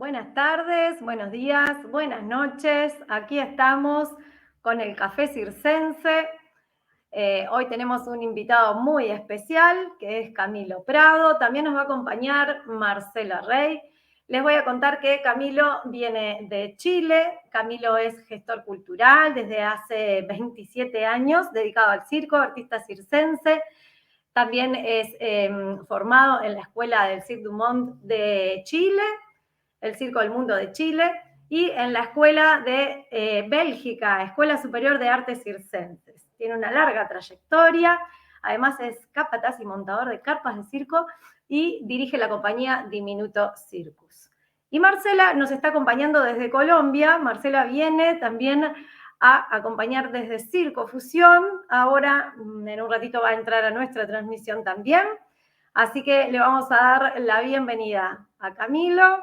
Buenas tardes, buenos días, buenas noches. Aquí estamos con el Café Circense. Hoy tenemos un invitado muy especial, que es Camilo Prado. También nos va a acompañar Marcela Rey. Les voy a contar que Camilo viene de Chile. Camilo es gestor cultural desde hace 27 años, dedicado al circo, artista circense. También es formado en la Escuela del Cirque du Monde de Chile, el Circo del Mundo de Chile, y en la Escuela de Bélgica, Escuela Superior de Artes Circenses. Tiene una larga trayectoria, además es capataz y montador de carpas de circo y dirige la compañía Diminuto Circus. Y Marcela nos está acompañando desde Colombia. Marcela viene también a acompañar desde Circo Fusión. Ahora, en un ratito, va a entrar a nuestra transmisión también. Así que le vamos a dar la bienvenida a Camilo.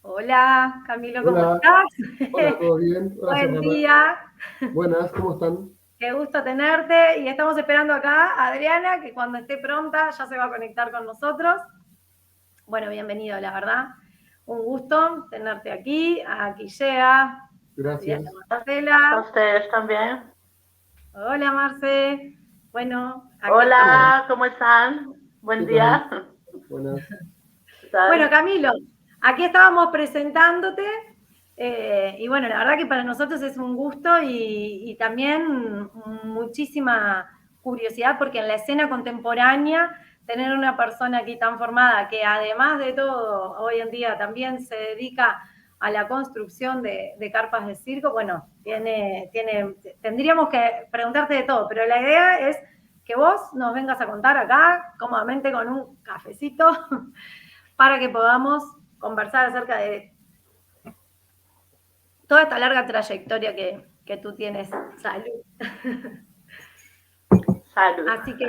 Hola, Camilo, ¿cómo Hola, estás? hola, ¿todo bien? Hola, Buen Serrana. día. Buenas, ¿cómo están? Qué gusto tenerte. Y estamos esperando acá a Adriana, que cuando esté pronta ya se va a conectar con nosotros. Bueno, bienvenido, la verdad. Un gusto tenerte aquí. Aquí llega Adriana Gracias. A Marcela. ustedes también. Hola, Marce. Bueno, aquí estamos. Hola, Hola, ¿cómo están? ¿qué Buen tal? día. Buenas. ¿Qué tal? Bueno, Camilo, aquí estábamos presentándote. Y bueno, la verdad que para nosotros es un gusto y también muchísima curiosidad, porque en la escena contemporánea tener una persona aquí tan formada que además de todo hoy en día también se dedica a la construcción de carpas de circo, bueno, tendríamos que preguntarte de todo, pero la idea es que vos nos vengas a contar acá cómodamente con un cafecito para que podamos conversar acerca de toda esta larga trayectoria que tú tienes. Salud. Salud. Así que,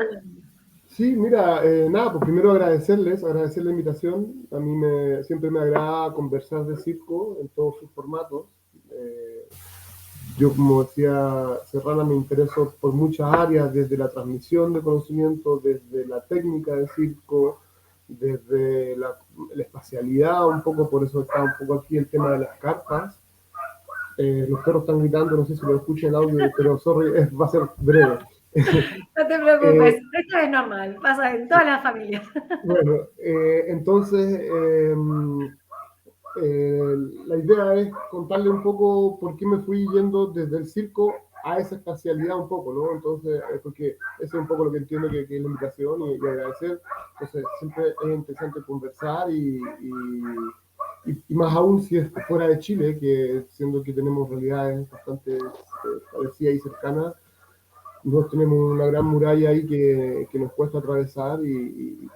Sí, mira, nada, pues primero agradecer la invitación. A mí siempre me agrada conversar de circo en todos sus formatos. Eh, yo, como decía Serrana, me intereso por muchas áreas, desde la transmisión de conocimiento, desde la técnica de circo, desde la espacialidad, un poco, por eso está un poco aquí el tema de las carpas. Los perros están gritando, no sé si lo escuchan el audio, pero sorry, va a ser breve. no te preocupes, esto es normal, pasa en todas las familias. Bueno, entonces la idea es contarle un poco por qué me fui yendo desde el circo a esa espacialidad un poco, ¿no? Entonces, porque eso es un poco lo que entiendo que es la invitación y agradecer. Entonces, siempre es interesante conversar y más aún si es fuera de Chile, que siendo que tenemos realidades bastante parecidas y cercanas, nosotros tenemos una gran muralla ahí que nos cuesta atravesar y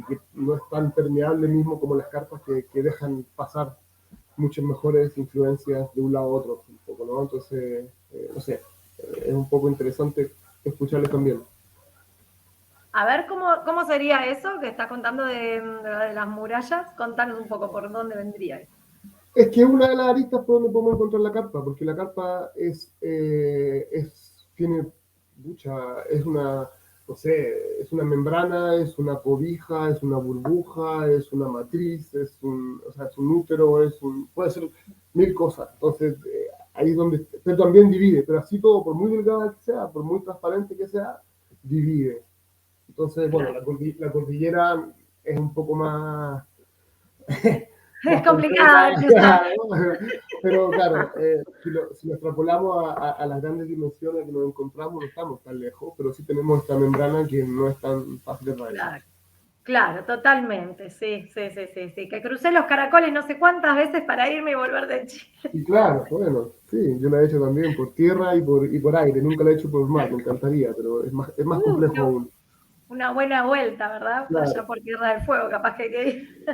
que no es tan permeable mismo como las carpas que dejan pasar muchas mejores influencias de un lado a otro, un poco, ¿no? Entonces, no sé, es un poco interesante escucharles también. A ver, ¿cómo sería eso que estás contando de las murallas? Contanos un poco por dónde vendría eso. Es que es una de las aristas por donde podemos encontrar la carpa, porque la carpa tiene mucha, es una, no sé, es una membrana, es una cobija, es una burbuja, es una matriz, o sea, es un útero, puede ser mil cosas. Entonces, ahí es donde, pero también divide, pero así todo, por muy delgada que sea, por muy transparente que sea, divide. Entonces, bueno, la cordillera es un poco más Es más complicado de completa, cruzar. pero claro, si lo extrapolamos a las grandes dimensiones que nos encontramos, no estamos tan lejos, pero sí tenemos esta membrana que no es tan fácil de atravesar. Claro, totalmente, sí. Que crucé los caracoles no sé cuántas veces para irme y volver de Chile. Y claro, bueno, sí, yo la he hecho también por tierra y por aire, nunca la he hecho por mar, me encantaría, pero es más complejo aún. Una buena vuelta, ¿verdad? Claro, Allá por Tierra del Fuego, capaz que hay que ir.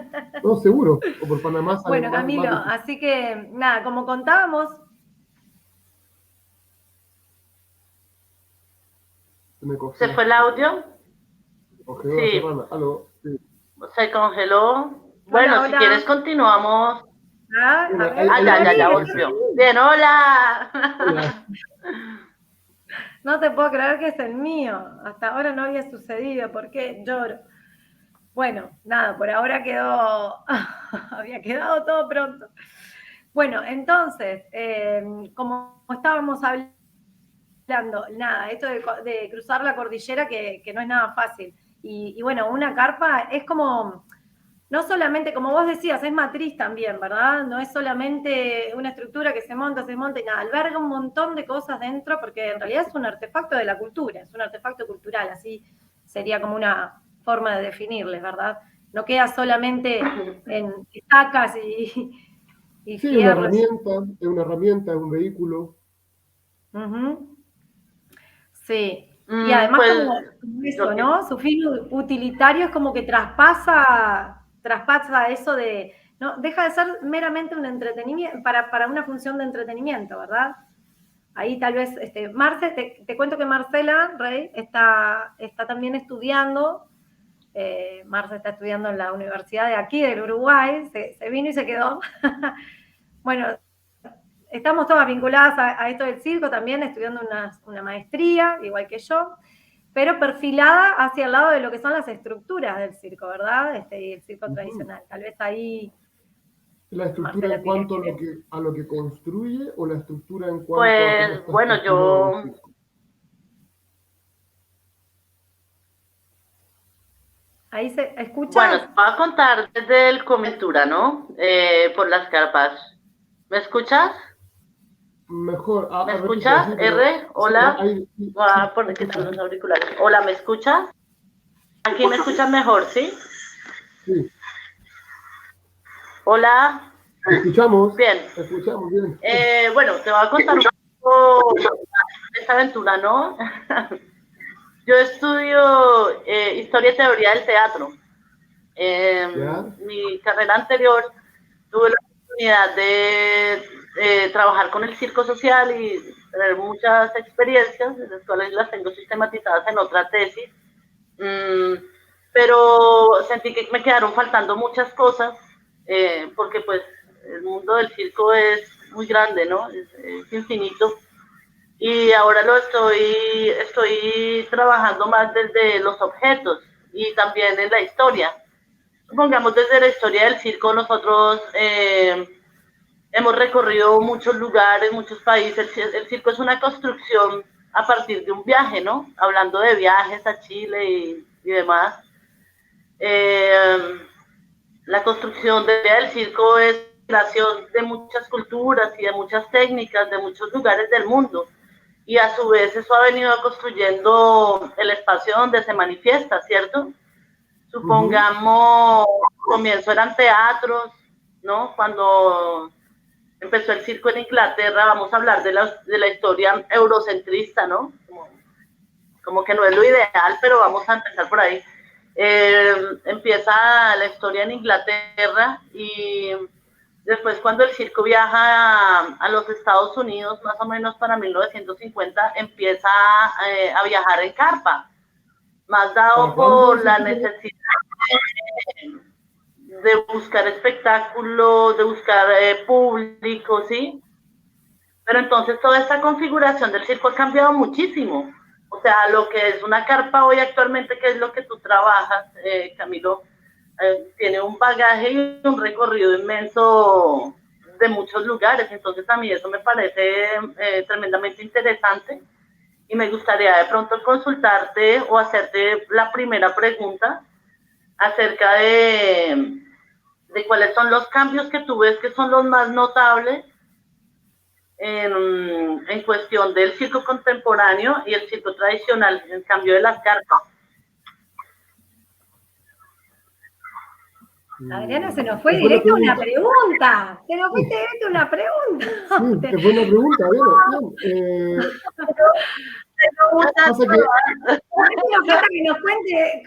no, seguro, o por Panamá sale Bueno, más Camilo, difícil. así que nada, como contábamos, ¿Se fue el audio? Congeló la Sí, serrana, aló, sí. se congeló. hola, Bueno, si quieres hola. continuamos. Ah, a Mira, ver, ahí Ya ahí sí. volvió. Bien, hola. Hola. no te puedo creer que es el mío. Hasta ahora no había sucedido. ¿Por qué? Lloro. Bueno, nada, por ahora quedó, había quedado todo pronto. Bueno, entonces, como estábamos hablando, nada, esto de cruzar la cordillera que no es nada fácil. Y bueno, una carpa es como, no solamente, como vos decías, es matriz también, ¿verdad? No es solamente una estructura que se monta y nada, alberga un montón de cosas dentro porque en realidad es un artefacto de la cultura, es un artefacto cultural, así sería como una forma de definirles, ¿verdad? No queda solamente en estacas y Sí, fierros. es una herramienta, es un vehículo. Uh-huh. Sí, y además Pues como yo eso, ¿no? Su fin utilitario es como que traspasa eso de, no, deja de ser meramente un entretenimiento, para una función de entretenimiento, ¿verdad? Ahí tal vez, Marce, te cuento que Marcela Rey está también estudiando, Marce está estudiando en la universidad de aquí, del Uruguay, se vino y se quedó. Bueno, estamos todas vinculadas a esto del circo también, estudiando una maestría, igual que yo, pero perfilada hacia el lado de lo que son las estructuras del circo, ¿verdad? Y el circo tradicional. Tal vez ahí ¿La estructura Marcela en cuanto quiere. a lo que construye o la estructura en cuanto a cómo Pues está bueno, estructurado el circo? Ahí se bueno, escuchas. te voy a contar desde el comientura, ¿no? Por las carpas. ¿Me escuchas? Mejor, ¿Me repite, escuchas? sí, pero R, sí, hola. sí, Voy a sí, te poner quitar escucho. los auriculares. Hola, ¿me escuchas? Aquí me escuchas mejor, ¿sí? Sí, Hola. Bien. te escuchamos bien. Sí. Bueno, te voy a contar un poco esta aventura, ¿no? Yo estudio Historia y Teoría del Teatro. ¿Ya? Mi carrera anterior tuve la oportunidad de trabajar con el circo social y tener muchas experiencias, las cuales las tengo sistematizadas en otra tesis. Pero sentí que me quedaron faltando muchas cosas, porque pues el mundo del circo es muy grande, ¿no? Es infinito. Y ahora estoy trabajando más desde los objetos y también en la historia. Supongamos desde la historia del circo nosotros hemos recorrido muchos lugares, muchos países. El circo es una construcción a partir de un viaje, ¿no? Hablando de viajes a Chile y demás. Eh, la construcción del circo es creación de muchas culturas y de muchas técnicas de muchos lugares del mundo. Y a su vez eso ha venido construyendo el espacio donde se manifiesta, ¿cierto? Supongamos, comienzo eran teatros, ¿no? Cuando empezó el circo en Inglaterra, vamos a hablar de la historia eurocentrista, ¿no? Como que no es lo ideal, pero vamos a empezar por ahí. Empieza la historia en Inglaterra y después cuando el circo viaja a los Estados Unidos, más o menos para 1950, empieza a viajar en carpa, más ¿Para dado cuándo por ese la tipo de... necesidad de buscar espectáculo, de buscar público, ¿sí? Pero entonces toda esta configuración del circo ha cambiado muchísimo. O sea, lo que es una carpa hoy actualmente, que es lo que tú trabajas, Camilo, tiene un bagaje y un recorrido inmenso de muchos lugares. Entonces a mí eso me parece tremendamente interesante y me gustaría de pronto consultarte o hacerte la primera pregunta acerca de cuáles son los cambios que tú ves que son los más notables en cuestión del circo contemporáneo y el circo tradicional, en cambio de las carpas. Adriana se nos fue Es buena directo a una pregunta. pregunta. Se nos fue Sí, directo a una sí, pregunta. es buena pregunta, bien. Pasa que, Nos falta que nos cuente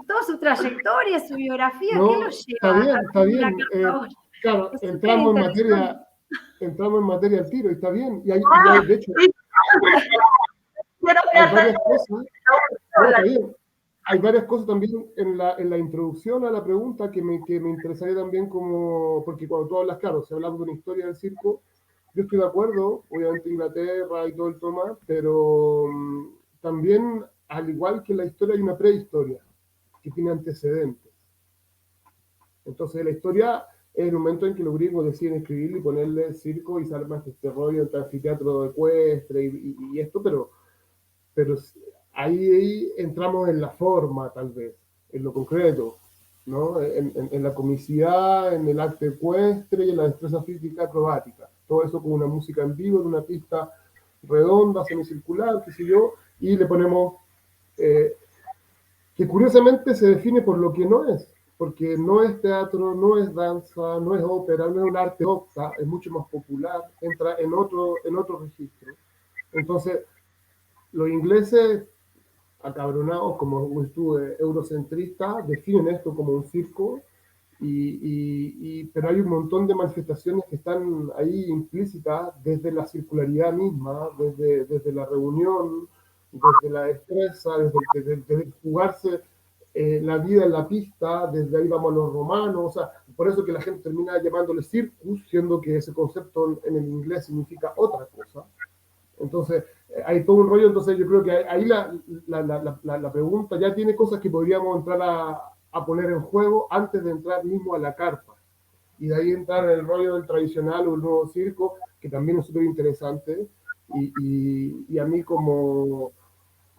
toda su trayectoria, su biografía, qué lo no, lleva a está hacer una bien. carta ahora. Claro, Es súper interesante. entramos en materia al tiro, y está bien. De hecho, Quiero que hay hacer varias cosas, no, está bien. Hay varias cosas también en la introducción a la pregunta que me interesaría también como, porque cuando tú hablas, claro, si hablamos de una historia del circo, yo estoy de acuerdo, obviamente Inglaterra y todo el tema, pero también, al igual que en la historia, hay una prehistoria que tiene antecedentes. Entonces la historia es el momento en que los gringos deciden escribirle y ponerle circo y se arma este rollo entre anfiteatro ecuestre y esto, pero ahí entramos en la forma, tal vez, en lo concreto, ¿no? En la comicidad, en el arte ecuestre y en la destreza física acrobática. Todo eso con una música en vivo, en una pista redonda, semicircular, qué sé yo, y le ponemos, que curiosamente se define por lo que no es, porque no es teatro, no es danza, no es ópera, no es un arte docta, es mucho más popular, entra en otro registro. Entonces, los ingleses, acabronados, como tú, eurocentristas, definen esto como un circo, pero hay un montón de manifestaciones que están ahí implícitas desde la circularidad misma, desde la reunión, desde la destreza, desde jugarse la vida en la pista, desde ahí vamos a los romanos, o sea, por eso que la gente termina llamándole circus, siendo que ese concepto en el inglés significa otra cosa. Entonces, hay todo un rollo, entonces yo creo que ahí la pregunta ya tiene cosas que podríamos entrar a poner en juego antes de entrar mismo a la carpa. Y de ahí entrar en el rollo del tradicional o el nuevo circo, que también es súper interesante. Y a mí como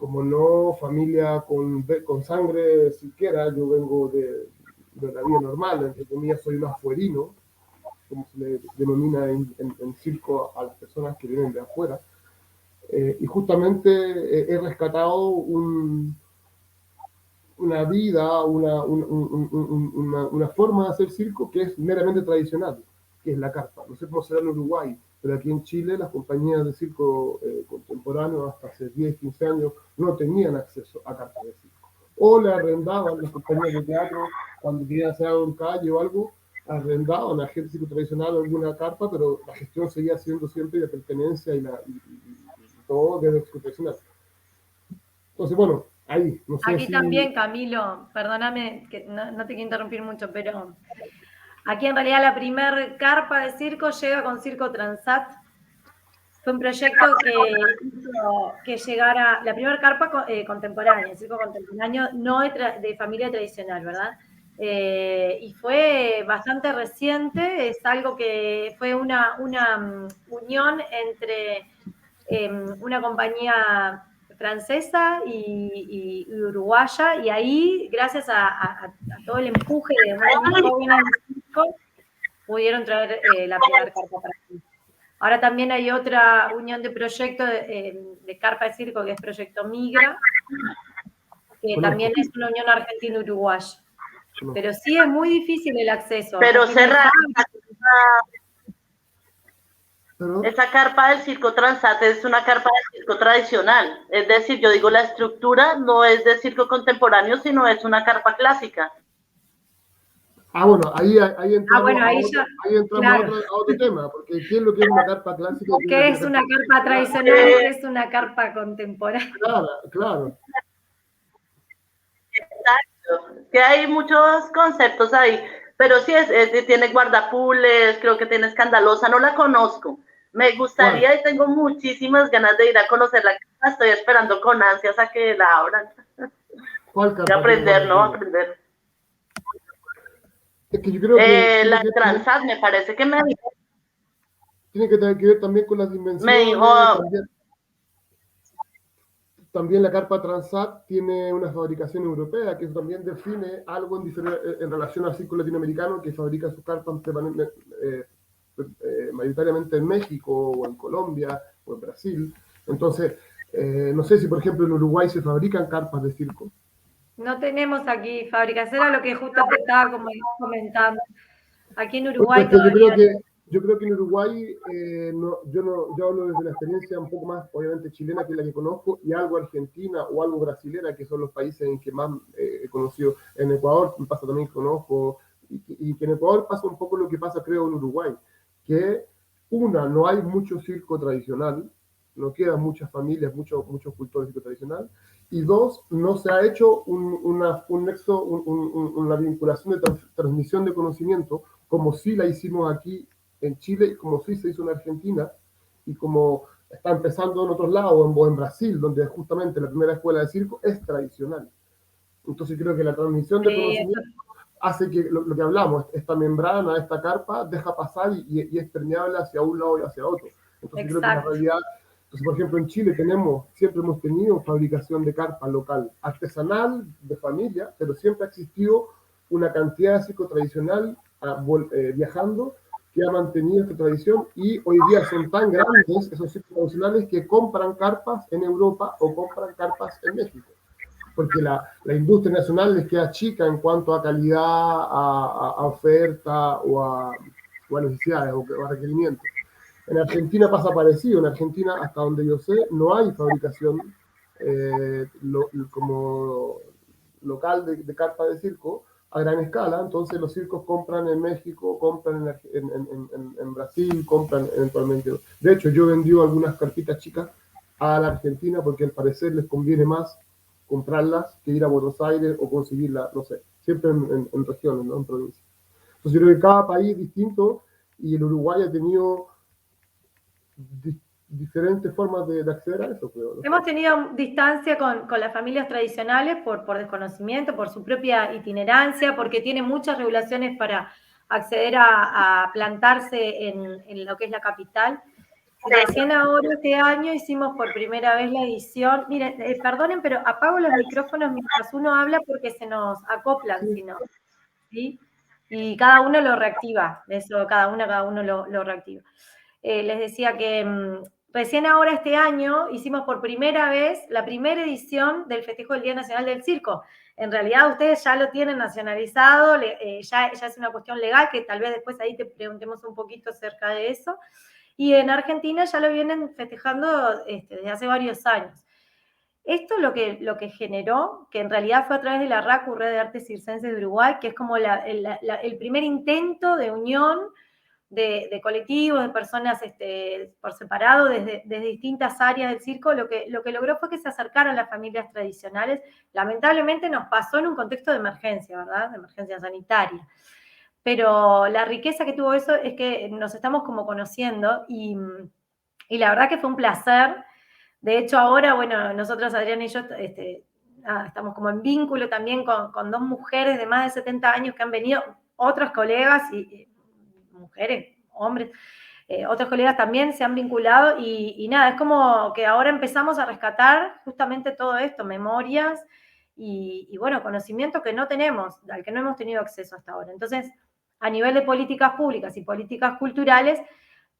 no familia con sangre siquiera, yo vengo de la vida normal, entre comillas soy un afuerino, como se le denomina en circo a las personas que vienen de afuera. Y justamente he rescatado una vida, una forma de hacer circo que es meramente tradicional, que es la carpa. No sé cómo será en Uruguay, pero aquí en Chile las compañías de circo contemporáneos hasta hace 10, 15 años no tenían acceso a carpas de circo. O le arrendaban las compañías de teatro cuando querían hacer algo en calle o algo, arrendaban a gente de circo tradicional alguna carpa, pero la gestión seguía siendo siempre de pertenencia y todo desde el profesional. Entonces, bueno, ahí, no sé Aquí si... también, Camilo, perdóname que no te quiero interrumpir mucho, pero aquí en realidad la primer carpa de circo llega con Circo Transat. Fue un proyecto que hizo que llegara, la primera carpa contemporánea, circo contemporáneo, no de familia tradicional, ¿verdad? Y fue bastante reciente, es algo que fue una unión entre una compañía francesa y uruguaya, y ahí, gracias a todo el empuje de unos jóvenes de circo, pudieron traer la primera carpa para aquí. Ahora también hay otra unión de proyectos de carpa de circo, que es Proyecto Migra, que también es una unión argentina-uruguaya. Pero sí es muy difícil el acceso. Pero esa carpa del circo Transat es una carpa del circo tradicional. Es decir, yo digo, la estructura no es de circo contemporáneo, sino es una carpa clásica. Bueno, ahí entramos, ahí entramos claro. a otro tema, porque ¿qué es lo que es una carpa clásica? ¿Qué es una carpa tradicional y qué es una carpa contemporánea? Claro. Exacto, que hay muchos conceptos ahí, pero sí tiene guardapules, creo que tiene escandalosa, no la conozco. Me gustaría y tengo muchísimas ganas de ir a conocerla, estoy esperando con ansias a que la abran. ¿Cuál carpa? Y aprender, ¿no? Aprender. Es que yo creo que la Transat me parece que me dijo. Tiene que tener que ver también con las dimensiones. Me dijo. También la carpa Transat tiene una fabricación europea que también define algo en relación al círculo latinoamericano que fabrica sus carpas mayoritariamente en México o en Colombia o en Brasil. Entonces, no sé si por ejemplo en Uruguay se fabrican carpas de circo. No tenemos aquí fábricas, era lo que justo te estaba comentando. Aquí en Uruguay yo creo que en Uruguay, yo hablo desde la experiencia un poco más, obviamente, chilena, que es la que conozco, y algo argentina o algo brasilera, que son los países en que más he conocido. En Ecuador pasa también que conozco, y que en Ecuador pasa un poco lo que pasa, creo, en Uruguay, que no hay mucho circo tradicional, no quedan muchas familias, muchos cultores de circo tradicional, y dos, no se ha hecho un nexo, una vinculación de transmisión de conocimiento, como sí la hicimos aquí en Chile, y como sí se hizo en Argentina, y como está empezando en otros lados, o en Brasil, donde justamente la primera escuela de circo es tradicional. Entonces creo que la transmisión de conocimiento hace que lo que hablamos, esta membrana, esta carpa, deja pasar y es permeable hacia un lado y hacia otro. Entonces creo que la Exacto. realidad, entonces, por ejemplo, en Chile siempre hemos tenido fabricación de carpa local, artesanal, de familia, pero siempre ha existido una cantidad de circo tradicional viajando que ha mantenido esta tradición y hoy día son tan grandes esos circos tradicionales que compran carpas en Europa o compran carpas en México porque la industria nacional les queda chica en cuanto a calidad, a oferta o a necesidades o a requerimientos. En Argentina pasa parecido. En Argentina, hasta donde yo sé, no hay fabricación como local de carpa de circo a gran escala. Entonces los circos compran en México, compran en Brasil, compran eventualmente. De hecho, yo he vendido algunas carpitas chicas a la Argentina porque al parecer les conviene más comprarlas que ir a Buenos Aires o conseguirlas, no sé, siempre en regiones, ¿no? En provincias. Entonces yo creo que cada país es distinto y el Uruguay ha tenido diferentes formas de acceder a eso, creo. ¿No? Hemos tenido distancia con las familias tradicionales por desconocimiento, por su propia itinerancia, porque tiene muchas regulaciones para acceder a plantarse en lo que es la capital. Y recién ahora este año hicimos por primera vez la edición. Miren, perdonen, pero apago los micrófonos mientras uno habla porque se nos acoplan, si no. ¿Sí? Y cada uno lo reactiva, eso, cada uno lo reactiva. Les decía que recién ahora este año hicimos por primera vez la primera edición del festejo del Día Nacional del Circo. En realidad ustedes ya lo tienen nacionalizado, ya es una cuestión legal que tal vez después ahí te preguntemos un poquito acerca de eso. Y en Argentina ya lo vienen festejando desde hace varios años. Esto lo que generó, que en realidad fue a través de la RACU, Red de Artes Circenses de Uruguay, que es como el primer intento de unión de colectivos, de personas por separado, desde distintas áreas del circo, lo que logró fue que se acercaran las familias tradicionales. Lamentablemente nos pasó en un contexto de emergencia, ¿verdad? De emergencia sanitaria. Pero la riqueza que tuvo eso es que nos estamos como conociendo y la verdad que fue un placer. De hecho, ahora, bueno, nosotros, Adrián y yo, estamos como en vínculo también con dos mujeres de más de 70 años que han venido, otros colegas y mujeres, hombres, otros colegas también se han vinculado y nada, es como que ahora empezamos a rescatar justamente todo esto, memorias y bueno, conocimiento que no tenemos, al que no hemos tenido acceso hasta ahora. Entonces, a nivel de políticas públicas y políticas culturales,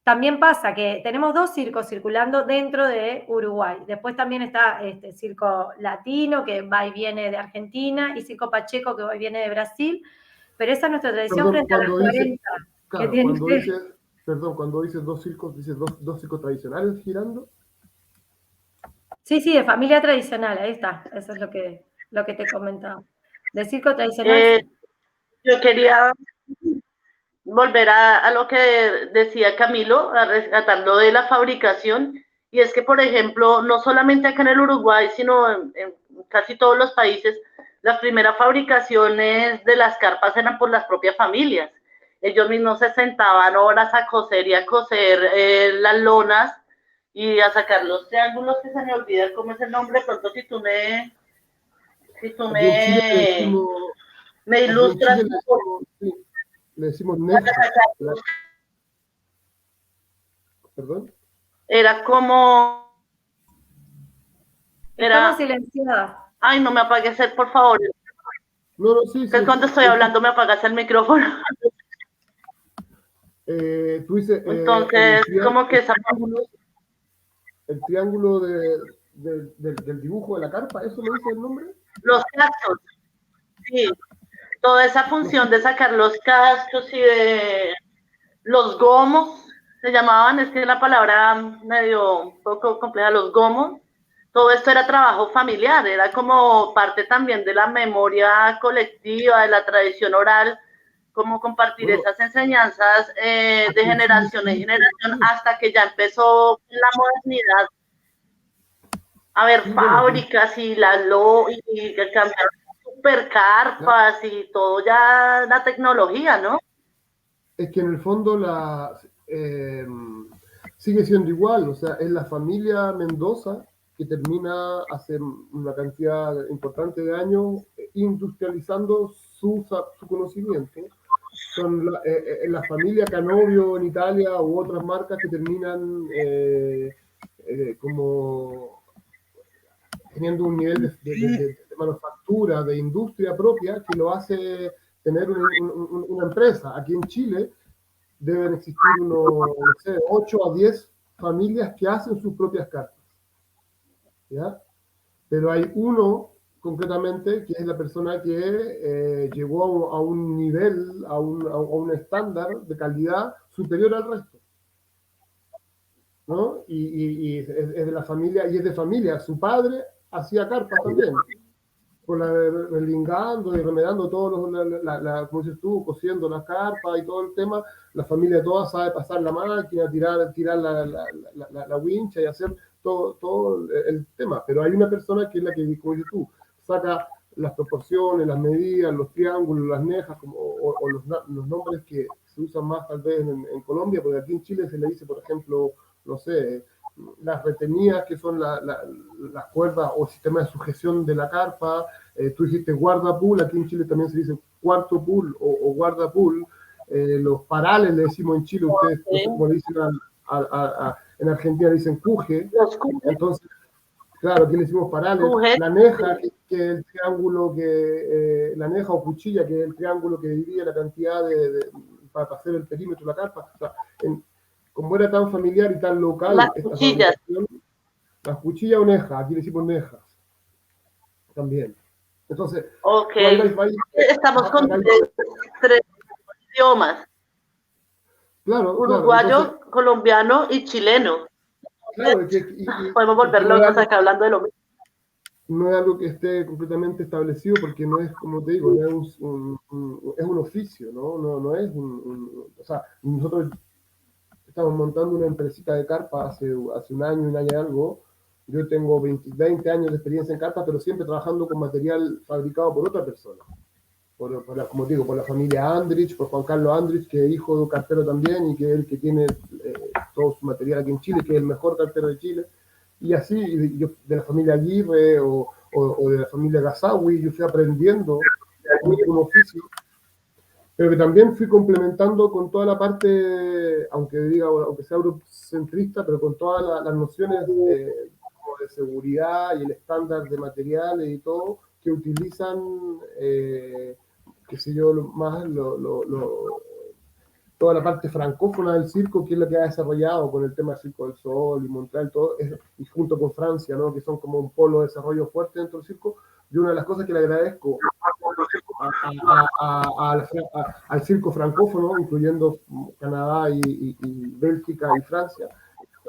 también pasa que tenemos dos circos circulando dentro de Uruguay. Después también está circo latino, que va y viene de Argentina, y circo pacheco, que va y viene de Brasil. Pero esa es nuestra tradición. Perdón, frente a las 40 claro, que tiene usted. cuando dices dos circos, dices dos circos tradicionales girando. Sí, de familia tradicional, ahí está. Eso es lo que te comentaba. De circo tradicional. Yo quería volver a lo que decía Camilo, a rescatarlo de la fabricación, y es que, por ejemplo, no solamente acá en el Uruguay, sino en casi todos los países, las primeras fabricaciones de las carpas eran por las propias familias. Ellos mismos se sentaban horas a coser y a coser las lonas y a sacar los triángulos, que se me olvida cómo es el nombre, pronto si tú me ilustras. Le decimos nexo. ¿Perdón? Era como... Estamos silenciadas. Ay, no me apagues, por favor. No, sí. Es cuando estoy hablando me apagas el micrófono. Tú dices, entonces, como que el triángulo del dibujo de la carpa, ¿eso le dice el nombre? Los cascos, sí. Toda esa función de sacar los cascos y de los gomos, se llamaban, es que la palabra medio un poco compleja, los gomos. Todo esto era trabajo familiar, era como parte también de la memoria colectiva, de la tradición oral, como compartir esas enseñanzas de generación en generación, hasta que ya empezó la modernidad a ver fábricas y y cambiaron supercarpas y todo ya la tecnología, ¿no? Es que en el fondo sigue siendo igual, o sea, es la familia Mendoza que termina hace una cantidad importante de años industrializando su conocimiento. Son la familia Canovio en Italia u otras marcas que terminan como teniendo un nivel de manufactura, de industria propia que lo hace tener una empresa. Aquí en Chile deben existir unos, no sé, 8 a 10 familias que hacen sus propias cartas, ¿ya? Pero hay uno concretamente que es la persona que llegó a un nivel, a un estándar de calidad superior al resto, ¿no? Y es de la familia, y es de familia. Su padre hacía carpas también, relingando y remedando todos los, como dices tú, cosiendo las carpas y todo el tema. La familia toda sabe pasar la máquina, tirar la wincha y hacer todo el tema. Pero hay una persona que es la que, como dices tú, saca las proporciones, las medidas, los triángulos, las nejas, o los nombres que se usan más tal vez en Colombia, porque aquí en Chile se le dice, por ejemplo, no sé, las retenidas, que son las cuerdas o sistema de sujeción de la carpa. Tú dijiste guardapool, aquí en Chile también se dice cuarto pool o guardapool. Los parales le decimos en Chile, ustedes no sé cómo le dicen en Argentina le dicen cuje. Entonces, claro, aquí le decimos parales. La neja, que es el triángulo la neja o cuchilla, que es el triángulo que divide la cantidad para hacer el perímetro de la carpa. O sea, como era tan familiar y tan local, las cuchillas. Las cuchillas o nejas, aquí le decimos nejas también. Entonces, estamos con tres idiomas. Claro, uruguayo, claro, entonces, colombiano y chileno. Claro, podemos volver locos acá hablando de lo mismo. No es algo que esté completamente establecido porque no es, como te digo, no es es un oficio, ¿no? No es o sea, nosotros estamos montando una empresita de carpa hace un año y algo. Yo tengo 20 años de experiencia en carpa, pero siempre trabajando con material fabricado por otra persona. Como te digo, por la familia Andrich, por Juan Carlos Andrich, que es hijo de un cartero también y que es el que tiene todo su material aquí en Chile, que es el mejor cartero de Chile. Y así, yo, de la familia Aguirre o de la familia Gazawi, yo fui aprendiendo un oficio, pero que también fui complementando con toda la parte, aunque sea eurocentrista, pero con todas las nociones como de seguridad y el estándar de materiales y todo, que utilizan, qué sé yo, toda la parte francófona del circo, que es la que ha desarrollado con el tema del Circo del Sol y Montreal, todo, y junto con Francia, ¿no? Que son como un polo de desarrollo fuerte dentro del circo. Y una de las cosas que le agradezco al circo francófono, incluyendo Canadá y Bélgica y Francia,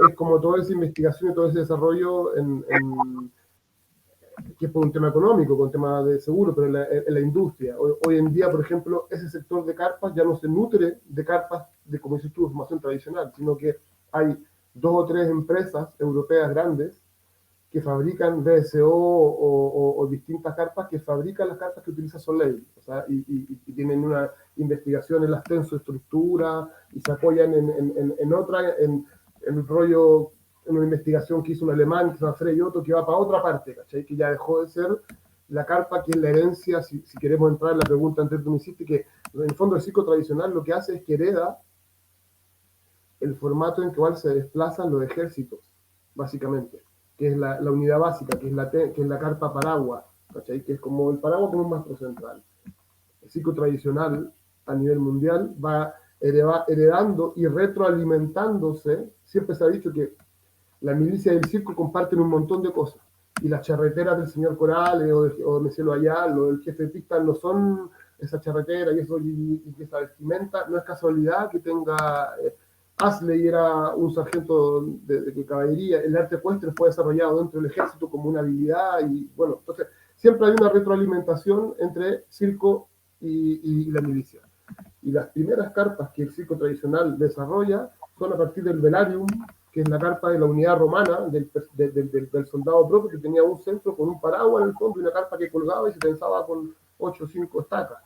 es como toda esa investigación y todo ese desarrollo que es por un tema económico, con tema de seguro, pero en la industria. Hoy en día, por ejemplo, ese sector de carpas ya no se nutre de carpas de, como dices tú, de formación tradicional, sino que hay 2 o 3 empresas europeas grandes que fabrican DSO o distintas carpas, que fabrican las carpas que utiliza Soleil, o sea, y tienen una investigación en las tensoestructuras y se apoyan en otra, en el rollo, en una investigación que hizo un alemán, que se llama Frey Otto, que va para otra parte, ¿cachai? Que ya dejó de ser la carpa, que es la herencia, si queremos entrar en la pregunta antes tú me hiciste, que en el fondo el circo tradicional lo que hace es que hereda el formato en el cual se desplazan los ejércitos, básicamente, que es la unidad básica, que es la carpa paraguas, ¿cachai? Que es como el paraguas como un mastro central. El circo tradicional a nivel mundial va heredando y retroalimentándose. Siempre se ha dicho que la milicia y el circo comparten un montón de cosas, y las charreteras del señor Corales o de Messielo Ayal o del jefe de pista no son esa charretera y esa vestimenta. No es casualidad que tenga Asley era un sargento de caballería. El arte ecuestre fue desarrollado dentro del ejército como una habilidad, y bueno, entonces siempre hay una retroalimentación entre circo y la milicia. Y las primeras carpas que el circo tradicional desarrolla son a partir del velarium, que es la carpa de la unidad romana, del soldado propio, que tenía un centro con un paraguas en el fondo y una carpa que colgaba y se tensaba con 8 o 5 estacas.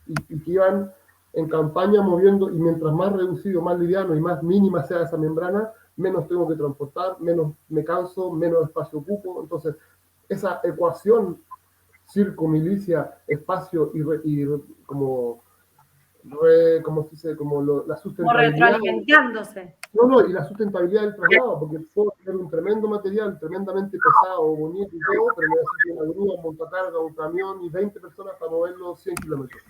Y que iban en campaña moviendo, y mientras más reducido, más liviano y más mínima sea esa membrana, menos tengo que transportar, menos me canso, menos espacio ocupo. Entonces, esa ecuación circo, milicia, espacio y como, como se dice, como la Como sustentabilidad. retroalimentándose. No, y la sustentabilidad del traslado, porque puedo tener un tremendo material, tremendamente pesado, bonito y todo, pero necesito una grúa, un montacarga, un camión y 20 personas para moverlo 100 kilómetros.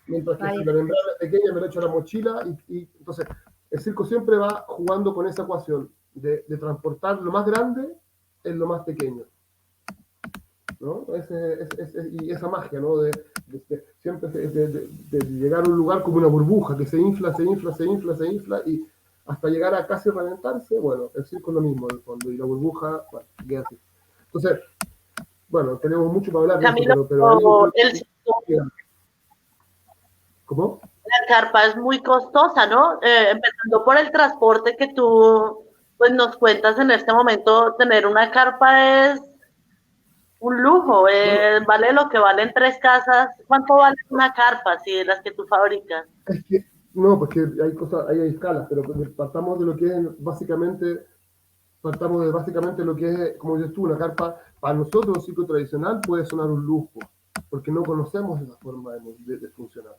Mientras que Ahí si la membrana es pequeña me lo echo a la mochila y entonces el circo siempre va jugando con esa ecuación de transportar lo más grande en lo más pequeño, ¿no? Y esa magia, ¿no? Siempre de llegar a un lugar como una burbuja que se infla, se infla, se infla, se infla y hasta llegar a casi reventarse. Bueno, el circo es lo mismo en el fondo y la burbuja, bueno, queda así. Entonces, bueno, tenemos mucho para hablar de Camilo, eso, pero ahí, el circo, ¿cómo? la carpa es muy costosa, ¿no? Empezando por el transporte que tú pues nos cuentas en este momento, tener una carpa es un lujo, vale lo que valen 3 casas. ¿Cuánto vale una carpa, si las que tú fabricas? Es que, no, pues que hay cosas, hay escalas, pero partamos de lo que es básicamente, partamos de básicamente lo que es, como dices tú, una carpa, para nosotros un circo tradicional puede sonar un lujo, porque no conocemos esa forma de funcionar.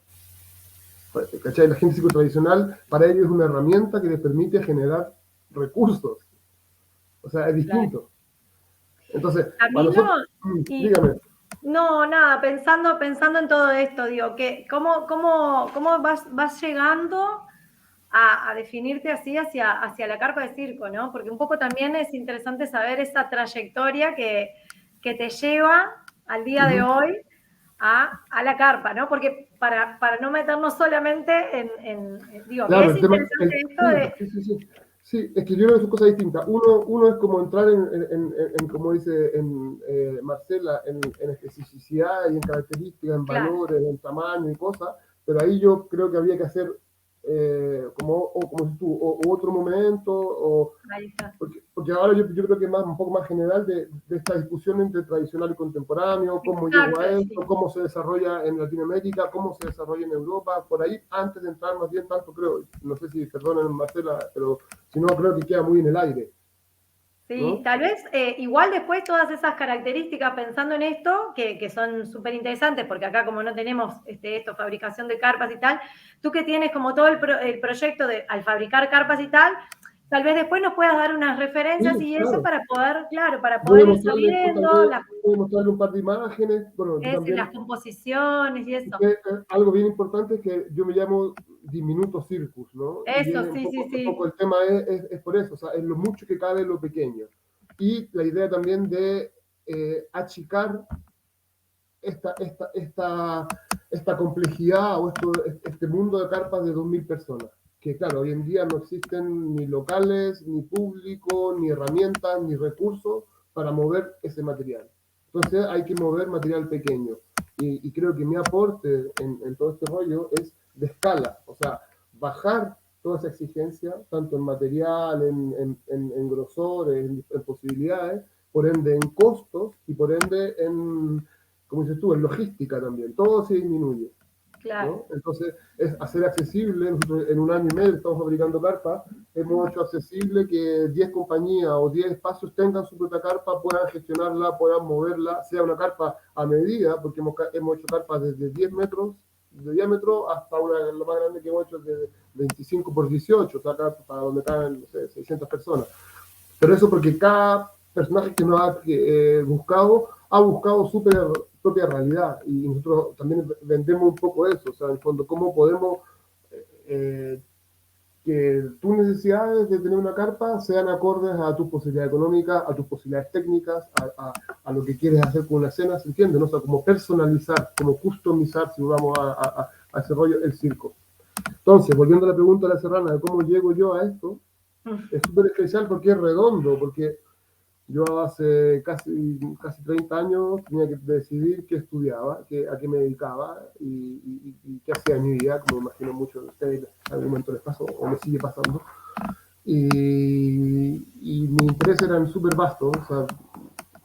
¿Cachai? La gente circo tradicional, para ellos es una herramienta que les permite generar recursos. O sea, es distinto. Entonces, para Camilo, nosotros, dígame. no, nada, pensando en todo esto, digo, que ¿cómo vas llegando a definirte así hacia la carpa de circo, ¿no? Porque un poco también es interesante saber esa trayectoria que te lleva al día de hoy a la carpa, ¿no? Porque para no meternos solamente digo, que Claro, es interesante esto de... Sí, es que yo veo son cosas distintas. Uno es como entrar como dice Marcela, en especificidad y en características, en Claro, valores, en tamaño y cosas, pero ahí yo creo que habría que hacer como dices tú, o otro momento, ahí está. porque ahora yo creo que es un poco más general de esta discusión entre tradicional y contemporáneo, cómo llego a Exacto, esto, sí. cómo se desarrolla en Latinoamérica, cómo se desarrolla en Europa, por ahí, antes de entrar más bien tanto, creo, no sé si, perdonen Marcela, pero si no, creo que queda muy en el aire. Sí, ¿No? tal vez igual después todas esas características, pensando en esto, que son súper interesantes, porque acá como no tenemos esto, fabricación de carpas y tal, tú que tienes como todo el proyecto de al fabricar carpas y tal vez después nos puedas dar unas referencias Sí, y eso claro. para poder, claro, para Voy a poder ir mostrarle, sabiendo voy a mostrarle un par de imágenes, bueno, también. las composiciones y eso. Algo bien importante es que yo me llamo Diminuto Circus, ¿no? Y Eso, sí, sí, un poco sí. el tema es por eso, o sea, es lo mucho que cabe en lo pequeño. Y la idea también de achicar esta, esta, esta, esta complejidad o este mundo de carpas de 2.000 personas. Que claro, hoy en día no existen ni locales, ni público, ni herramientas, ni recursos para mover ese material. Entonces hay que mover material pequeño. Y creo que mi aporte en todo este rollo es de escala, o sea, bajar toda esa exigencia, tanto en material, en grosor, en posibilidades, por ende en costos y por ende en, como dices tú, en logística también. Todo se disminuye. Claro. ¿No? Entonces, es hacer accesible, nosotros en un año y medio estamos fabricando carpas, hemos hecho accesible que 10 compañías o 10 espacios tengan su propia carpa, puedan gestionarla, puedan moverla, sea una carpa a medida, porque hemos hecho carpas desde 10 metros de diámetro hasta la más grande que hemos hecho de 25 por 18, o sea, para donde caben, no sé, 600 personas. Pero eso porque cada personaje que nos ha buscado su propia realidad. Y nosotros también vendemos un poco eso, o sea, en el fondo, cómo podemos que tus necesidades de tener una carpa sean acordes a tus posibilidades económicas, a tus posibilidades técnicas, a lo que quieres hacer con una escena, ¿se entiende? ¿No? O sea, como personalizar, como customizar, si vamos a ese rollo, el circo. Entonces, volviendo a la pregunta de la Serrana de cómo llego yo a esto, es súper especial porque es redondo, porque yo hace casi 30 años tenía que decidir qué estudiaba, a qué me dedicaba y qué hacía en mi vida, como imagino muchos de ustedes, en algún momento les pasó o me sigue pasando. Y mi interés eran súper vastos, o sea,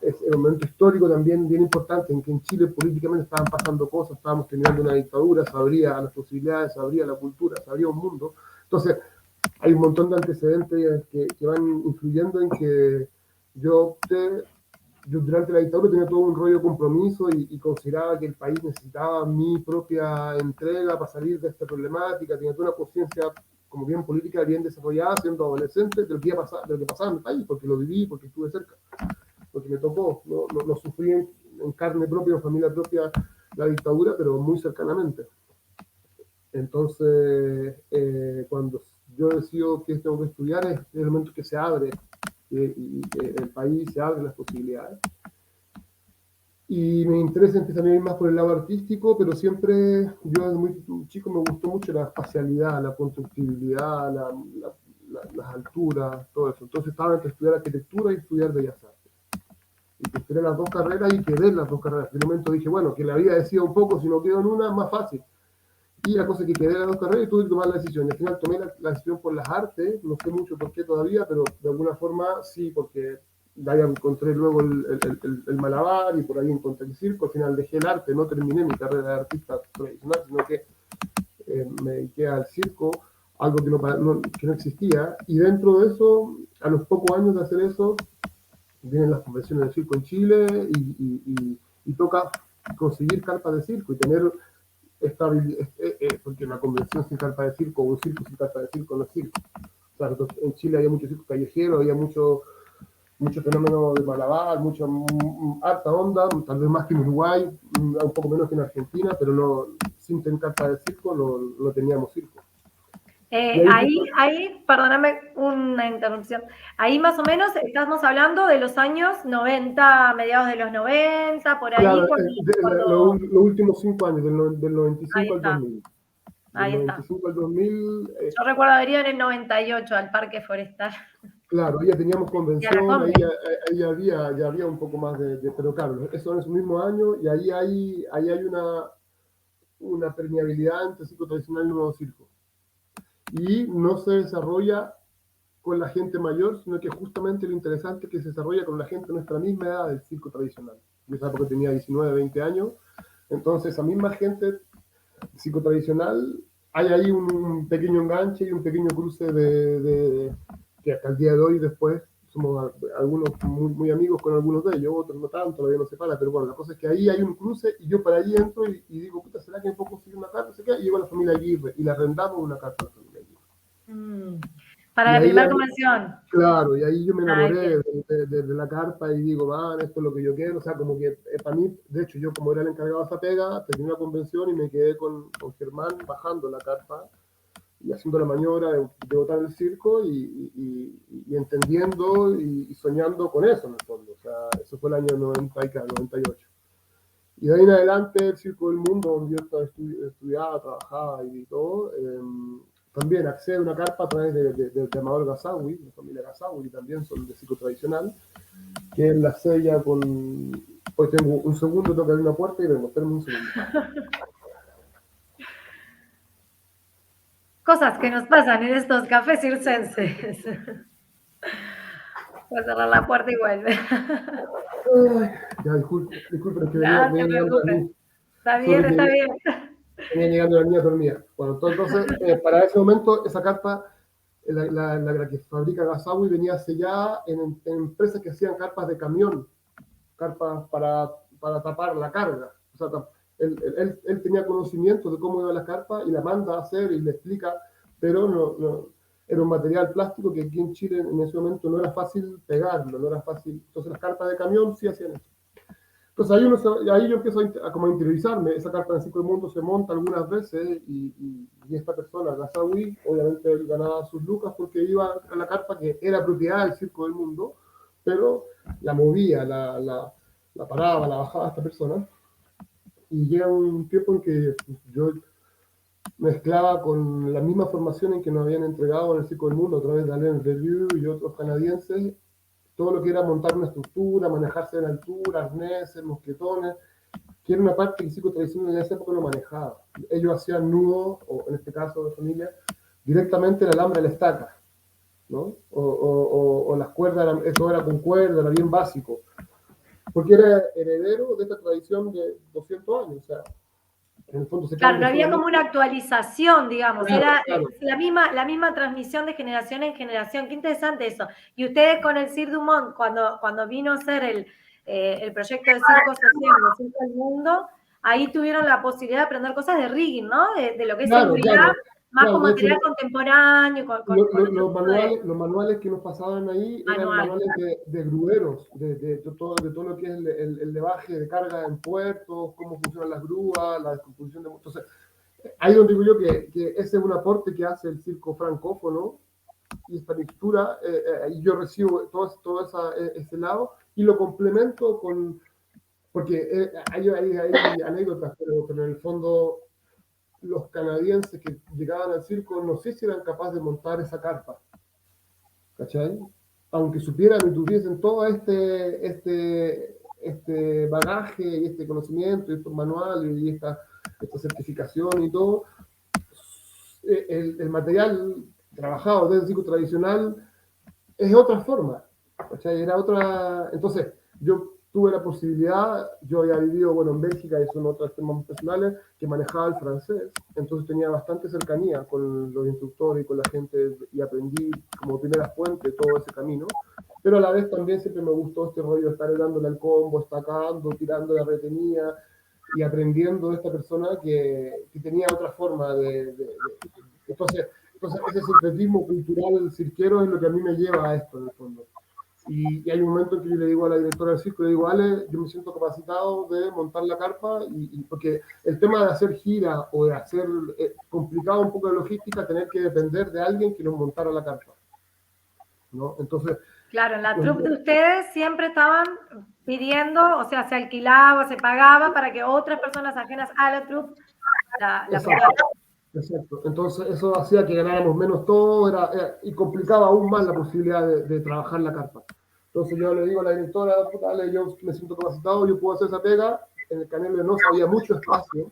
es un momento histórico también bien importante en que en Chile políticamente estaban pasando cosas, estábamos terminando una dictadura, se abría las posibilidades, se abría la cultura, se abría un mundo. Entonces, hay un montón de antecedentes que van influyendo en que yo durante la dictadura tenía todo un rollo de compromiso y consideraba que el país necesitaba mi propia entrega para salir de esta problemática, tenía toda una conciencia como bien política, bien desarrollada, siendo adolescente, de lo que iba a pasar, de lo que pasaba en el país, porque lo viví, porque estuve cerca, porque me tocó, no sufrí en carne propia, en familia propia, la dictadura, pero muy cercanamente. Entonces, cuando yo decido que tengo que estudiar, es el momento que se abre y el país se abre las posibilidades. Y mi interés empieza a ir más por el lado artístico, pero siempre, yo desde muy chico me gustó mucho la espacialidad, la constructibilidad, las alturas, todo eso. Entonces estaba entre estudiar arquitectura y estudiar bellas artes. Y que estudié las dos carreras y quedé en las dos carreras. En un momento dije, bueno, que la vida decida un poco, si no quedo en una, más fácil. Y la cosa es que quedé en las dos carreras y tuve que tomar la decisión. Y al final tomé la decisión por las artes, no sé mucho por qué todavía, pero de alguna forma sí, porque de ahí encontré luego el malabar y por ahí encontré el circo. Al final dejé el arte, no terminé mi carrera de artista tradicional, sino que me dediqué al circo, algo que no existía. Y dentro de eso, a los pocos años de hacer eso, vienen las convenciones de circo en Chile y toca conseguir carpas de circo y tener porque una convención sin carpa de circo o un circo sin carpa de circo no es circo. O sea, en Chile había mucho circo callejero, había mucho fenómeno de malabar, mucha harta onda, tal vez más que en Uruguay, un poco menos que en Argentina, pero no, sin tener carpa de circo no teníamos circo. Ahí, perdóname una interrupción, ahí más o menos estamos hablando de los años 90, mediados de los 90, por ahí. Claro, los últimos 5 años, del 95 al 2000. Ahí del está. 95 al 2000. Yo recuerdo haber ido en el 98 al Parque Forestal. Claro, ya teníamos convención, ahí ya había un poco más pero claro, eso en esos mismos años, y ahí hay una permeabilidad entre circo tradicional y nuevo circo. Y no se desarrolla con la gente mayor, sino que justamente lo interesante es que se desarrolla con la gente de nuestra misma edad del circo tradicional. Yo esa época tenía 19, 20 años, entonces esa misma gente circo tradicional, hay ahí un pequeño enganche y un pequeño cruce que hasta el día de hoy después somos algunos muy amigos con algunos de ellos, otros no tanto, todavía no se para, pero bueno, la cosa es que ahí hay un cruce y yo para ahí entro y digo, puta, ¿será que me puedo conseguir una carta? Y llego a la familia Aguirre y le arrendamos una carta a la familia Aguirre. Para la primera convención. Claro, y ahí yo me enamoré de la carpa y digo, man, esto es lo que yo quiero. O sea, como que para mí, de hecho, yo como era el encargado de esa pega, terminé la convención y me quedé con Germán bajando la carpa y haciendo la maniobra de botar el circo y entendiendo y soñando con eso en el fondo. O sea, eso fue el año 98. Y de ahí en adelante el Circo del Mundo, donde yo estudiaba, trabajaba y todo, también accede a una carpa a través de Amador Gazawi, la familia Gazawi, también son de circo tradicional, que él la sella con... Pues tengo un segundo, tengo que abrir una puerta y vengo, espérame un segundo. Cosas que nos pasan en estos cafés circenses. Voy a cerrar la puerta y vuelve. Ay, ya, disculpen, es que venía llegando a mí. Está bien, está bien. Venía llegando la niña dormida. Bueno, entonces, para ese momento, esa carpa, la que fabrica Gazawi, venía sellada en empresas que hacían carpas de camión, carpas para tapar la carga. O sea, él tenía conocimiento de cómo iba la carpa y la manda a hacer y le explica, pero no era un material plástico que aquí en Chile en ese momento no era fácil pegarlo, no era fácil. Entonces las carpas de camión sí hacían eso. Entonces ahí yo empiezo como a interiorizarme. Esa carpa en el Circo del Mundo se monta algunas veces y esta persona, Gazawi, obviamente él ganaba sus lucas porque iba a la carpa que era propiedad del Circo del Mundo, pero la movía, la paraba, la bajaba esta persona. Y llega un tiempo en que yo mezclaba con la misma formación en que nos habían entregado en el Circo del Mundo a través de Alain Review y otros canadienses, todo lo que era montar una estructura, manejarse en altura, arneses, mosquetones, que era una parte que el circo tradicional en esa época no manejaba. Ellos hacían nudos, o en este caso de familia, directamente el alambre de la estaca, ¿no? O las cuerdas, eso era con cuerda, era bien básico, porque era heredero de esta tradición de 200 años, o sea, En el fondo se Claro, no cambia había solamente. como una actualización, digamos, Claro, era claro. la misma transmisión de generación en generación. Qué interesante eso. Y ustedes con el Cirque du Monde, cuando vino a ser el proyecto de Circo Social, de Circo del Mundo, ahí tuvieron la posibilidad de aprender cosas de rigging, ¿no? De lo que es Claro, seguridad, claro, más con claro. De hecho, material contemporáneo, con otro tipo de los manuales que nos pasaban ahí eran manual. manuales de grueros, de todo lo que es el levaje de carga en puertos, cómo funcionan las grúas, la descomposición de... Entonces, ahí donde digo yo que ese es un aporte que hace el circo francófono y esta mixtura, y yo recibo todo ese lado y lo complemento con... Porque hay anécdotas, pero en el fondo los canadienses que llegaban al circo no sé si eran capaces de montar esa carpa, ¿cachai? Aunque supieran y tuviesen todo este bagaje y este conocimiento y estos manuales y esta certificación y todo, el material trabajado desde el circo tradicional es otra forma, ¿cachai? Era otra... Entonces, yo tuve la posibilidad, yo había vivido, bueno, en Bélgica, y son otros temas personales, que manejaba el francés, entonces tenía bastante cercanía con los instructores y con la gente, y aprendí como primera fuente todo ese camino, pero a la vez también siempre me gustó este rollo de estar dándole al combo, estacando, tirando la retenida, y aprendiendo de esta persona que tenía otra forma entonces, ese sincretismo cultural cirquero es lo que a mí me lleva a esto, en el fondo. Y hay un momento en que yo le digo a la directora del circo, le digo, Ale, yo me siento capacitado de montar la carpa, porque el tema de hacer gira o de hacer, complicado un poco de logística, tener que depender de alguien que nos montara la carpa, ¿no? Entonces... Claro, en la troupe de ustedes siempre estaban pidiendo, o sea, se alquilaba, se pagaba para que otras personas ajenas a la troupe la pudieran. Exacto. Entonces eso hacía que ganáramos menos todo y complicaba aún más la posibilidad de trabajar la carpa. Entonces yo le digo a la directora, dale, yo me siento capacitado, yo puedo hacer esa pega. En el Canelo de Nos había mucho espacio,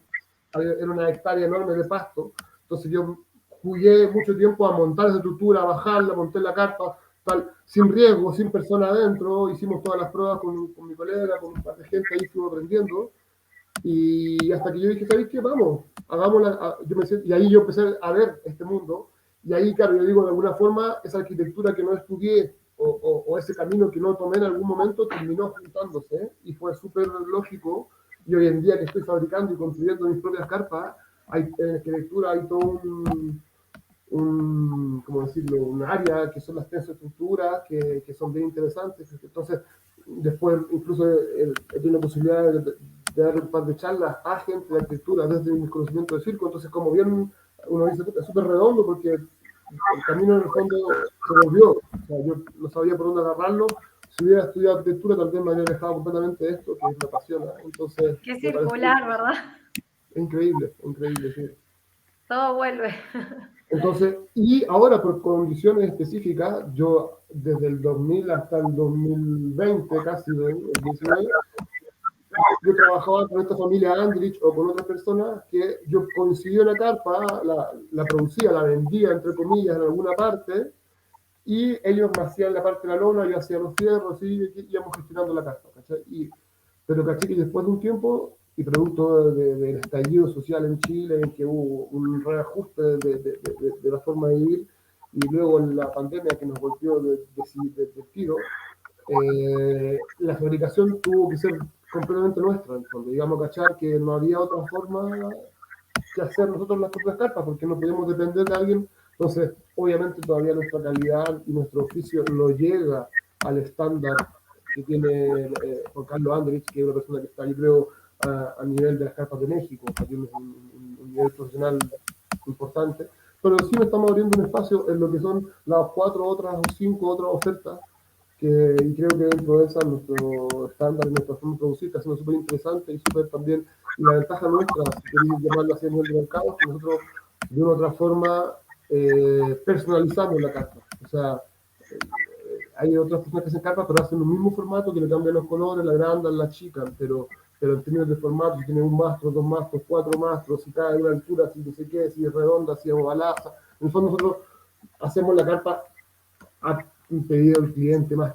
era una hectárea enorme de pasto. Entonces yo jugué mucho tiempo a montar esa estructura, a bajarla, monté la carpa, tal, sin riesgo, sin persona adentro. Hicimos todas las pruebas con mi colega, con un par de gente, ahí estuvo aprendiendo. Y hasta que yo dije, ¿sabéis qué? Vamos, hagámosla. Y ahí yo empecé a ver este mundo. Y ahí, claro, yo digo, de alguna forma, esa arquitectura que no estudié o ese camino que no tomé en algún momento terminó juntándose, y fue súper lógico. Y hoy en día que estoy fabricando y construyendo mis propias carpas, en arquitectura hay todo ¿cómo decirlo? Un área que son las tensoestructuras que son bien interesantes. Entonces, después incluso he tenido la posibilidad de dar un par de charlas a gente de arquitectura desde mi conocimiento de circo. Entonces, como bien uno dice, es súper redondo porque el camino en el fondo se volvió. O sea, yo no sabía por dónde agarrarlo. Si hubiera estudiado arquitectura, tal vez me habría dejado completamente esto, que me apasiona. Entonces, Qué me parece circular, ¿verdad? increíble, sí. Todo vuelve. Entonces, y ahora por condiciones específicas, yo desde el 2000 hasta el 2020, casi el 19, yo trabajaba con esta familia Andrich o con otras personas que yo conseguía una carpa, la producía, la vendía, entre comillas, en alguna parte, y ellos me hacían la parte de la lona, yo hacía los fierros, y íbamos gestionando la carpa, ¿cachai? Pero caché que después de un tiempo, y producto del estallido social en Chile, en que hubo un reajuste de la forma de vivir, y luego la pandemia que nos golpeó de tiro, la fabricación tuvo que ser completamente nuestra, cuando digamos cachar que no había otra forma que hacer nosotros las propias carpas, porque no podemos depender de alguien. Entonces, obviamente todavía nuestra calidad y nuestro oficio no llega al estándar que tiene Juan Carlos Andrich, que es una persona que está, yo creo, a nivel de las carpas de México, que tiene un nivel profesional importante, pero sí nos estamos abriendo un espacio en lo que son las 4 otras o 5 otras ofertas, y creo que dentro de esa nuestro estándar y nuestra forma de producir está siendo súper interesante y súper también, y la ventaja nuestra, si queréis llamarlo así a nivel de mercado, es que nosotros de una u otra forma personalizamos la carta. O sea, hay otras personas que hacen cartas, pero hacen el mismo formato, que le cambian los colores, la agrandan, la achican, pero en términos de formato, si tiene un mastro, 2 mastros, 4 mastros, si cae de una altura, si no sé qué, si es redonda, si es ovalada. En el fondo nosotros hacemos la carpa a un pedido del cliente más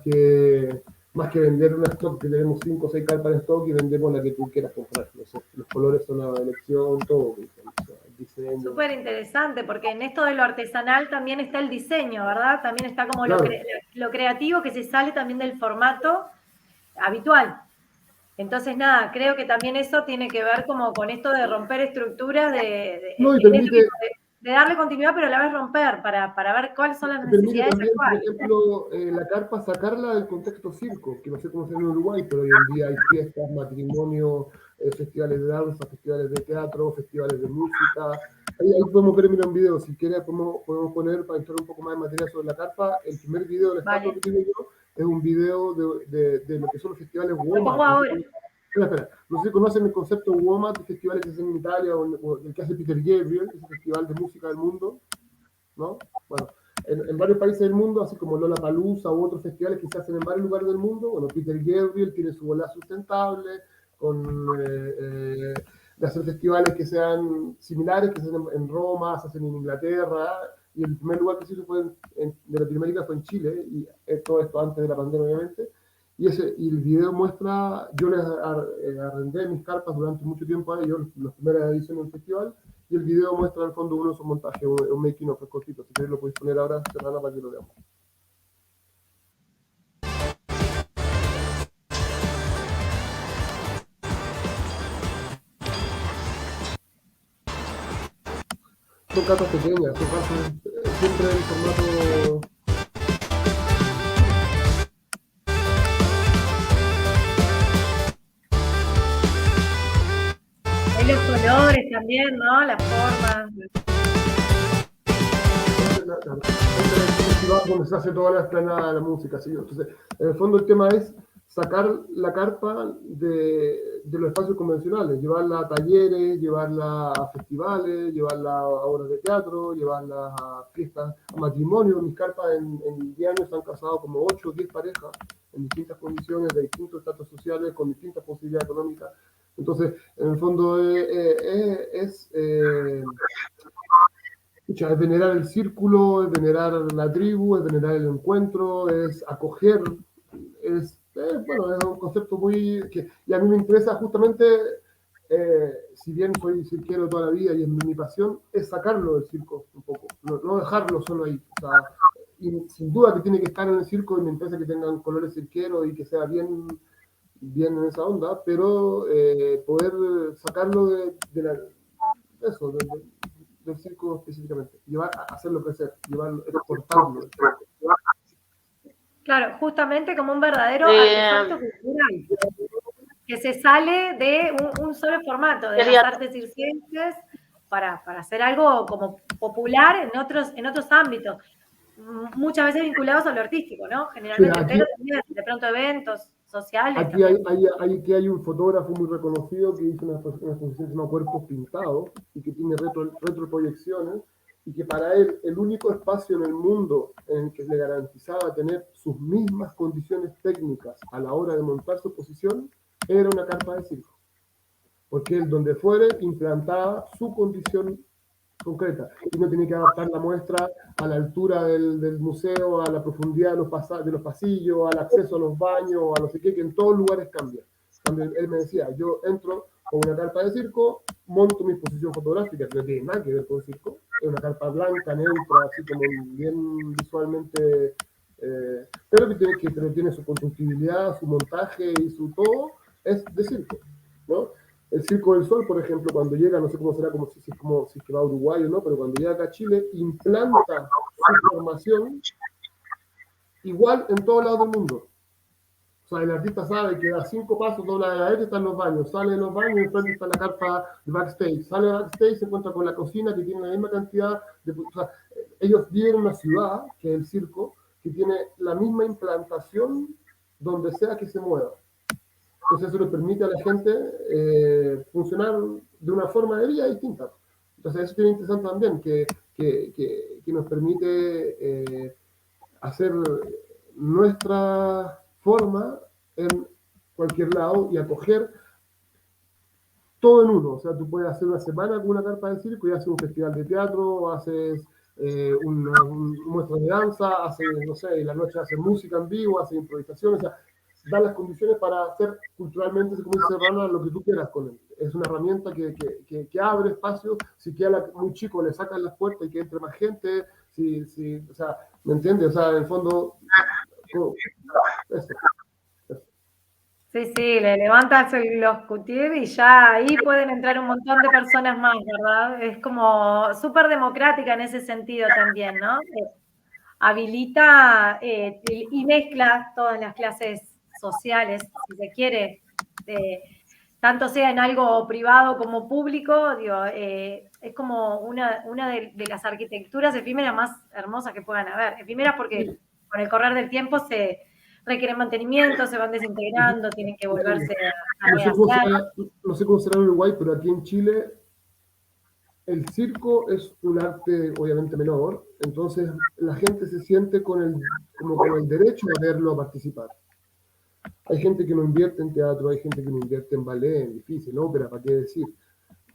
Más que vender una stock, que tenemos 5 o 6 carpas en stock y vendemos la que tú quieras comprar. No sé, los colores son la elección, todo, el diseño. Súper interesante, porque en esto de lo artesanal también está el diseño, ¿verdad? También está como Claro. lo creativo que se sale también del formato habitual. Entonces, nada, creo que también eso tiene que ver como con esto de romper estructuras, No, y permite, de darle continuidad, pero a la vez romper para ver cuáles son las permite necesidades también, por actuales. ejemplo, la carpa sacarla del contexto circo, que no sé cómo se llama en Uruguay, pero hoy en día hay fiestas, matrimonios, festivales de danza, festivales de teatro, festivales de música. Ahí podemos ver, mira, un video, si quieres podemos poner, para entrar un poco más en materia sobre la carpa, el primer video de la estatua que tengo yo es un video de lo que son los festivales Lo pongo WOMAD. ahora. Espera. No sé si conocen el concepto WOMAD, de festivales que se hacen en Italia, o el que hace Peter Gabriel, ese festival de música del mundo, ¿no? Bueno, en varios países del mundo, así como Lollapalooza u otros festivales que se hacen en varios lugares del mundo, bueno, Peter Gabriel tiene su bola sustentable, de hacer festivales que sean similares, que se hacen en Roma, se hacen en Inglaterra, y el primer lugar que se hizo fue de Latinoamérica fue en Chile, y todo esto antes de la pandemia, obviamente. Y el video muestra, yo les arrendé mis carpas durante mucho tiempo a ellos, las primeras ediciones del festival, y el video muestra al fondo uno de sus montajes, un making of cortito. Si queréis lo podéis poner ahora, Serrana, para que lo veamos. Son cartas pequeñas, son cartas siempre en formato. Hay los colores también, ¿no? Las formas. Donde se hace toda la explanada de la música, ¿sí? Entonces, en el fondo el tema es sacar la carpa de los espacios convencionales, llevarla a talleres, llevarla a festivales, llevarla a obras de teatro, llevarla a fiestas, a matrimonios. Mis carpas en 10 años se han casado como 8 o 10 parejas en distintas condiciones, de distintos estatus sociales, con distintas posibilidades económicas. Entonces, en el fondo es venerar el círculo, es venerar la tribu, es venerar el encuentro, es acoger, bueno, es un concepto y a mí me interesa justamente, si bien soy cirquero toda la vida y es mi pasión, es sacarlo del circo un poco, no dejarlo solo ahí. O sea, y sin duda que tiene que estar en el circo y me interesa que tengan colores cirqueros y que sea bien en esa onda, pero poder sacarlo eso, del circo específicamente, hacerlo crecer, exportarlo. Claro, justamente como un verdadero artefacto cultural, que se sale de un solo formato, de las artes circenses, para hacer algo como popular en otros ámbitos, muchas veces vinculados a lo artístico, ¿no? Generalmente, pero también de pronto eventos sociales. Aquí hay un fotógrafo muy reconocido que hizo una exposición que se llama Cuerpos Pintados y que tiene retroproyecciones, y que para él el único espacio en el mundo en el que le garantizaba tener sus mismas condiciones técnicas a la hora de montar su exposición era una carpa de circo, porque él donde fuere implantaba su condición concreta y no tiene que adaptar la muestra a la altura del museo, a la profundidad de los pasillos, al acceso a los baños, a no sé qué, que en todos lugares cambia. Cuando él me decía, yo entro con una carpa de circo, monto mi exposición fotográfica, que no tiene nada que ver con circo, es una carpa blanca, neutra, así como bien visualmente, pero tiene su constructibilidad, su montaje y su todo, es de circo, ¿no? El Circo del Sol, por ejemplo, cuando llega, no sé cómo será, si es que va a Uruguay o no, pero cuando llega acá a Chile, implanta su formación igual en todos lados del mundo. O sea, el artista sabe que a 5 pasos dobla de la derecha están los baños, sale de los baños y enfrente está la carpa de backstage. Sale de backstage, se encuentra con la cocina que tiene la misma cantidad de... O sea, ellos viven en una ciudad, que es el circo, que tiene la misma implantación donde sea que se mueva. Entonces eso le permite a la gente funcionar de una forma de vida distinta. Entonces eso es interesante también, que nos permite hacer nuestra forma en cualquier lado y acoger todo en uno. O sea, tú puedes hacer una semana con una carpa de circo y haces un festival de teatro, haces una muestra de danza, haces, no sé, la noche haces música en vivo, haces improvisación. O sea, da las condiciones para hacer culturalmente, como dice Serrano, lo que tú quieras con él. Es una herramienta que abre espacio, si queda muy chico le sacan las puertas y que entre más gente, o sea, ¿me entiendes? O sea, en el fondo, eso. Sí, sí, le levantas los cutier y ya ahí pueden entrar un montón de personas más, ¿verdad? Es como súper democrática en ese sentido también, ¿no? Habilita y mezcla todas las clases sociales, si se quiere, tanto sea en algo privado como público, digo, es como una de las arquitecturas efímeras más hermosas que puedan haber. Efímeras porque con el correr del tiempo se requieren mantenimiento, se van desintegrando, tienen que volverse a rehacer. No sé cómo será en Uruguay, pero aquí en Chile el circo es un arte obviamente menor, entonces la gente se siente como con el derecho de verlo a participar. Hay gente que no invierte en teatro, hay gente que no invierte en ballet, en difícil, en ópera, ¿para qué decir?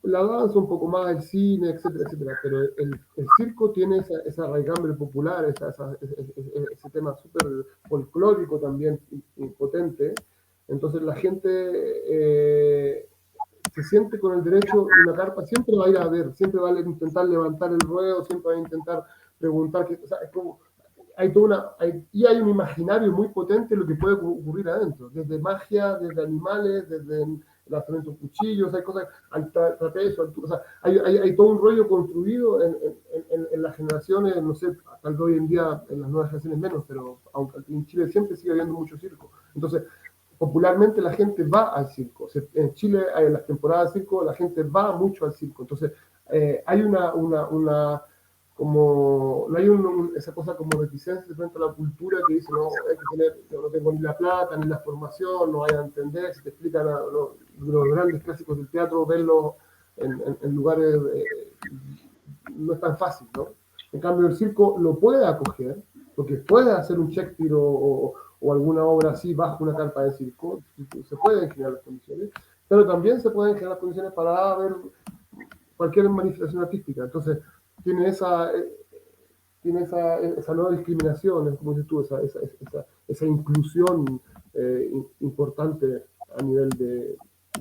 La danza un poco más, el cine, etcétera, etcétera, pero el circo tiene esa raigambre popular, ese tema súper folclórico también, potente. Entonces la gente se siente con el derecho, una carpa siempre va a ir a ver, siempre va a intentar levantar el ruedo, siempre va a intentar preguntar, o sea, es como, hay un imaginario muy potente de lo que puede ocurrir adentro, desde magia, desde animales, desde lanzamiento de cuchillos, hay cosas, al trapecio, o sea, hay todo un rollo construido en las generaciones, no sé, tal vez hoy en día en las nuevas generaciones menos, pero aunque en Chile siempre sigue habiendo mucho circo. Entonces, popularmente la gente va al circo. En Chile, en las temporadas de circo, la gente va mucho al circo. Entonces, hay como, no hay esa cosa como reticencia frente a la cultura que dice, no, hay que tener, yo no tengo ni la plata, ni la formación, no vayan a entender, si te explican los grandes clásicos del teatro, verlos en lugares, no es tan fácil, ¿no? En cambio, el circo lo puede acoger, porque puede hacer un Shakespeare o alguna obra así bajo una carpa de circo, se pueden generar las condiciones, pero también se pueden generar las condiciones para ver cualquier manifestación artística. Entonces, tiene esa no discriminación, como dices tú, esa inclusión importante a nivel de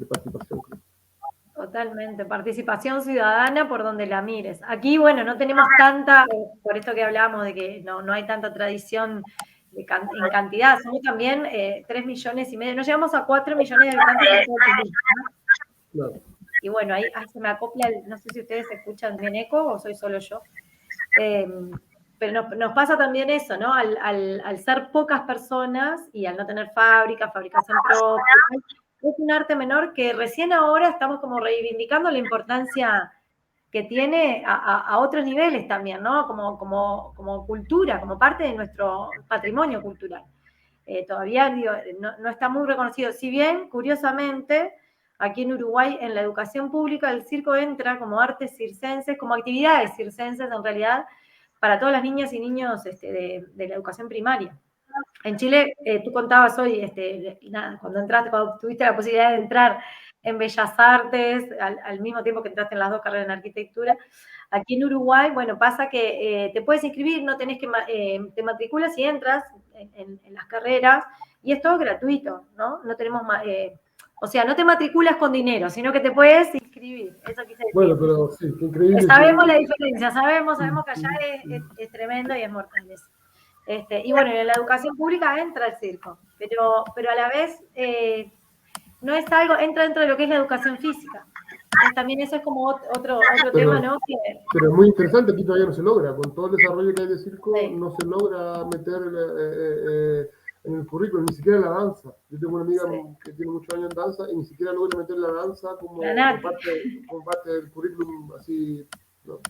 participación. Totalmente, participación ciudadana por donde la mires. Aquí, bueno, no tenemos tanta, por esto que hablábamos de que no hay tanta tradición en cantidad, somos también 3,5 millones, no llegamos a 4 millones de habitantes en todo el mundo, ¿no? Claro. Y bueno, ahí se me acopla, no sé si ustedes escuchan bien eco o soy solo yo, pero nos pasa también eso, ¿no? Al ser pocas personas y al no tener fabricación propia, es un arte menor que recién ahora estamos como reivindicando la importancia que tiene a otros niveles también, ¿no? Como cultura, como parte de nuestro patrimonio cultural. Todavía digo, no está muy reconocido. Si bien, curiosamente, aquí en Uruguay, en la educación pública, el circo entra como artes circenses, como actividades circenses en realidad, para todas las niñas y niños de la educación primaria. En Chile, tú contabas hoy, cuando tuviste la posibilidad de entrar en Bellas Artes, al mismo tiempo que entraste en las 2 carreras en arquitectura. Aquí en Uruguay, bueno, pasa que te puedes inscribir, no tenés que, te matriculas y entras en las carreras, y es todo gratuito, ¿no? No tenemos o sea, no te matriculas con dinero, sino que te puedes inscribir. Eso quise decir. Bueno, pero sí, qué increíble. Sabemos la diferencia, sabemos que allá es tremendo y es mortal eso. Y bueno, en la educación pública entra el circo, pero a la vez no es algo, entra dentro de lo que es la educación física. Entonces, también eso es como otro tema, ¿no? Pero es muy interesante, aquí todavía no se logra, con todo el desarrollo que hay de circo, sí, no se logra meter en el currículum, ni siquiera la danza. Yo tengo una amiga que tiene muchos años en danza y ni siquiera logra meter la danza como parte del currículum así, ¿no?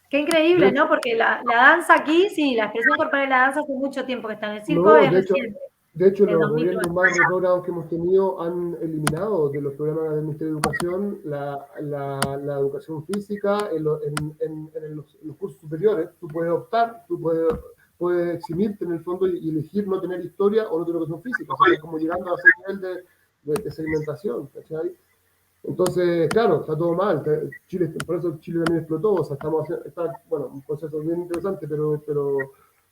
Qué increíble, ¿no? Porque la danza aquí, sí, la expresión corporal de la danza hace mucho tiempo que está en el circo, es reciente. De hecho, los gobiernos más retrógrados que hemos tenido han eliminado de los programas del Ministerio de Educación la educación física en los cursos superiores. Tú puedes optar, puedes eximirte en el fondo y elegir no tener historia o no tener educación física, o sea, como llegando a ese nivel de segmentación, ¿cachai? Entonces, claro, está todo mal. Chile, por eso Chile también explotó, o sea, está un proceso bien interesante, pero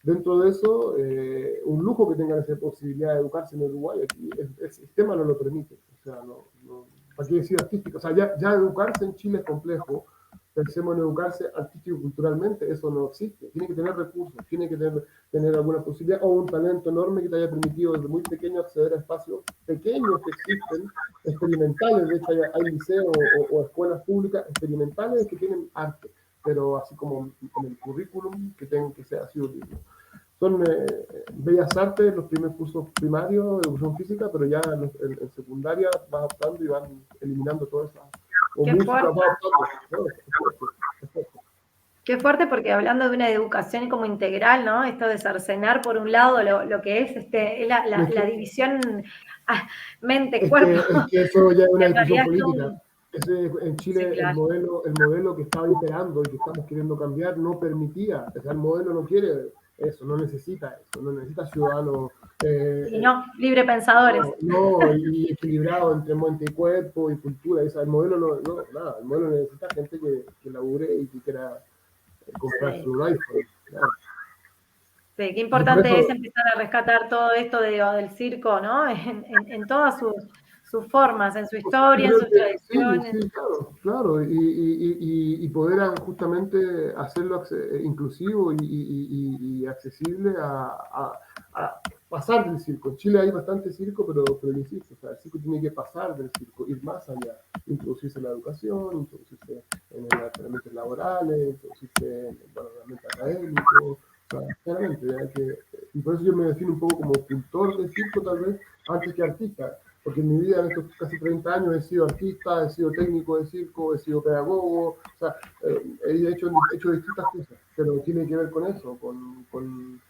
Dentro de eso, un lujo que tengan esa posibilidad de educarse en Uruguay, aquí el sistema no lo permite. O sea, ¿para qué decir artístico? O sea, ya educarse en Chile es complejo. Pensemos en educarse artístico-culturalmente, eso no existe. Tiene que tener recursos, tiene que tener alguna posibilidad o un talento enorme que te haya permitido desde muy pequeño acceder a espacios pequeños que existen, experimentales. De hecho, hay liceos o escuelas públicas experimentales que tienen arte, pero así como en el currículum que tengan que ser así un libro. Son bellas artes, los primeros cursos primarios de educación física, pero ya en secundaria van adaptando y van eliminando todas esas. O Qué música fuerte. va adaptando. ¿No? Es fuerte. Qué fuerte, porque hablando de una educación como integral, ¿no? Esto de cercenar por un lado lo que es la división mente-cuerpo, Es que eso ya es una en discusión realidad es política. un... En Sí, Chile claro. el modelo que estaba imperando y que estamos queriendo cambiar no permitía. O sea, el modelo no quiere eso, no necesita eso, no necesita ciudadanos Y no, libre pensadores. y equilibrado entre mente y cuerpo y cultura. O sea, el modelo nada, el modelo necesita gente que labure y que quiera comprar Sí. su iPhone. Claro. Sí, qué Y por importante es eso, empezar a rescatar todo esto del circo, ¿no? En todas sus formas, en su yo historia, en creo sus que sí, tradiciones. sí, claro, claro, y poder justamente hacerlo inclusivo y accesible a pasar del circo. En Chile hay bastante circo, pero insisto, o sea, el circo tiene que pasar del circo, ir más allá, introducirse en la educación, introducirse en los ambientes laborales, introducirse en el ambiente académico. O sea, claramente, y por eso yo me defino un poco como cultor de circo, tal vez, antes que artista, porque en mi vida, en estos casi 30 años, he sido artista, he sido técnico de circo, he sido pedagogo, o sea, he hecho distintas cosas, pero tiene que ver con eso, con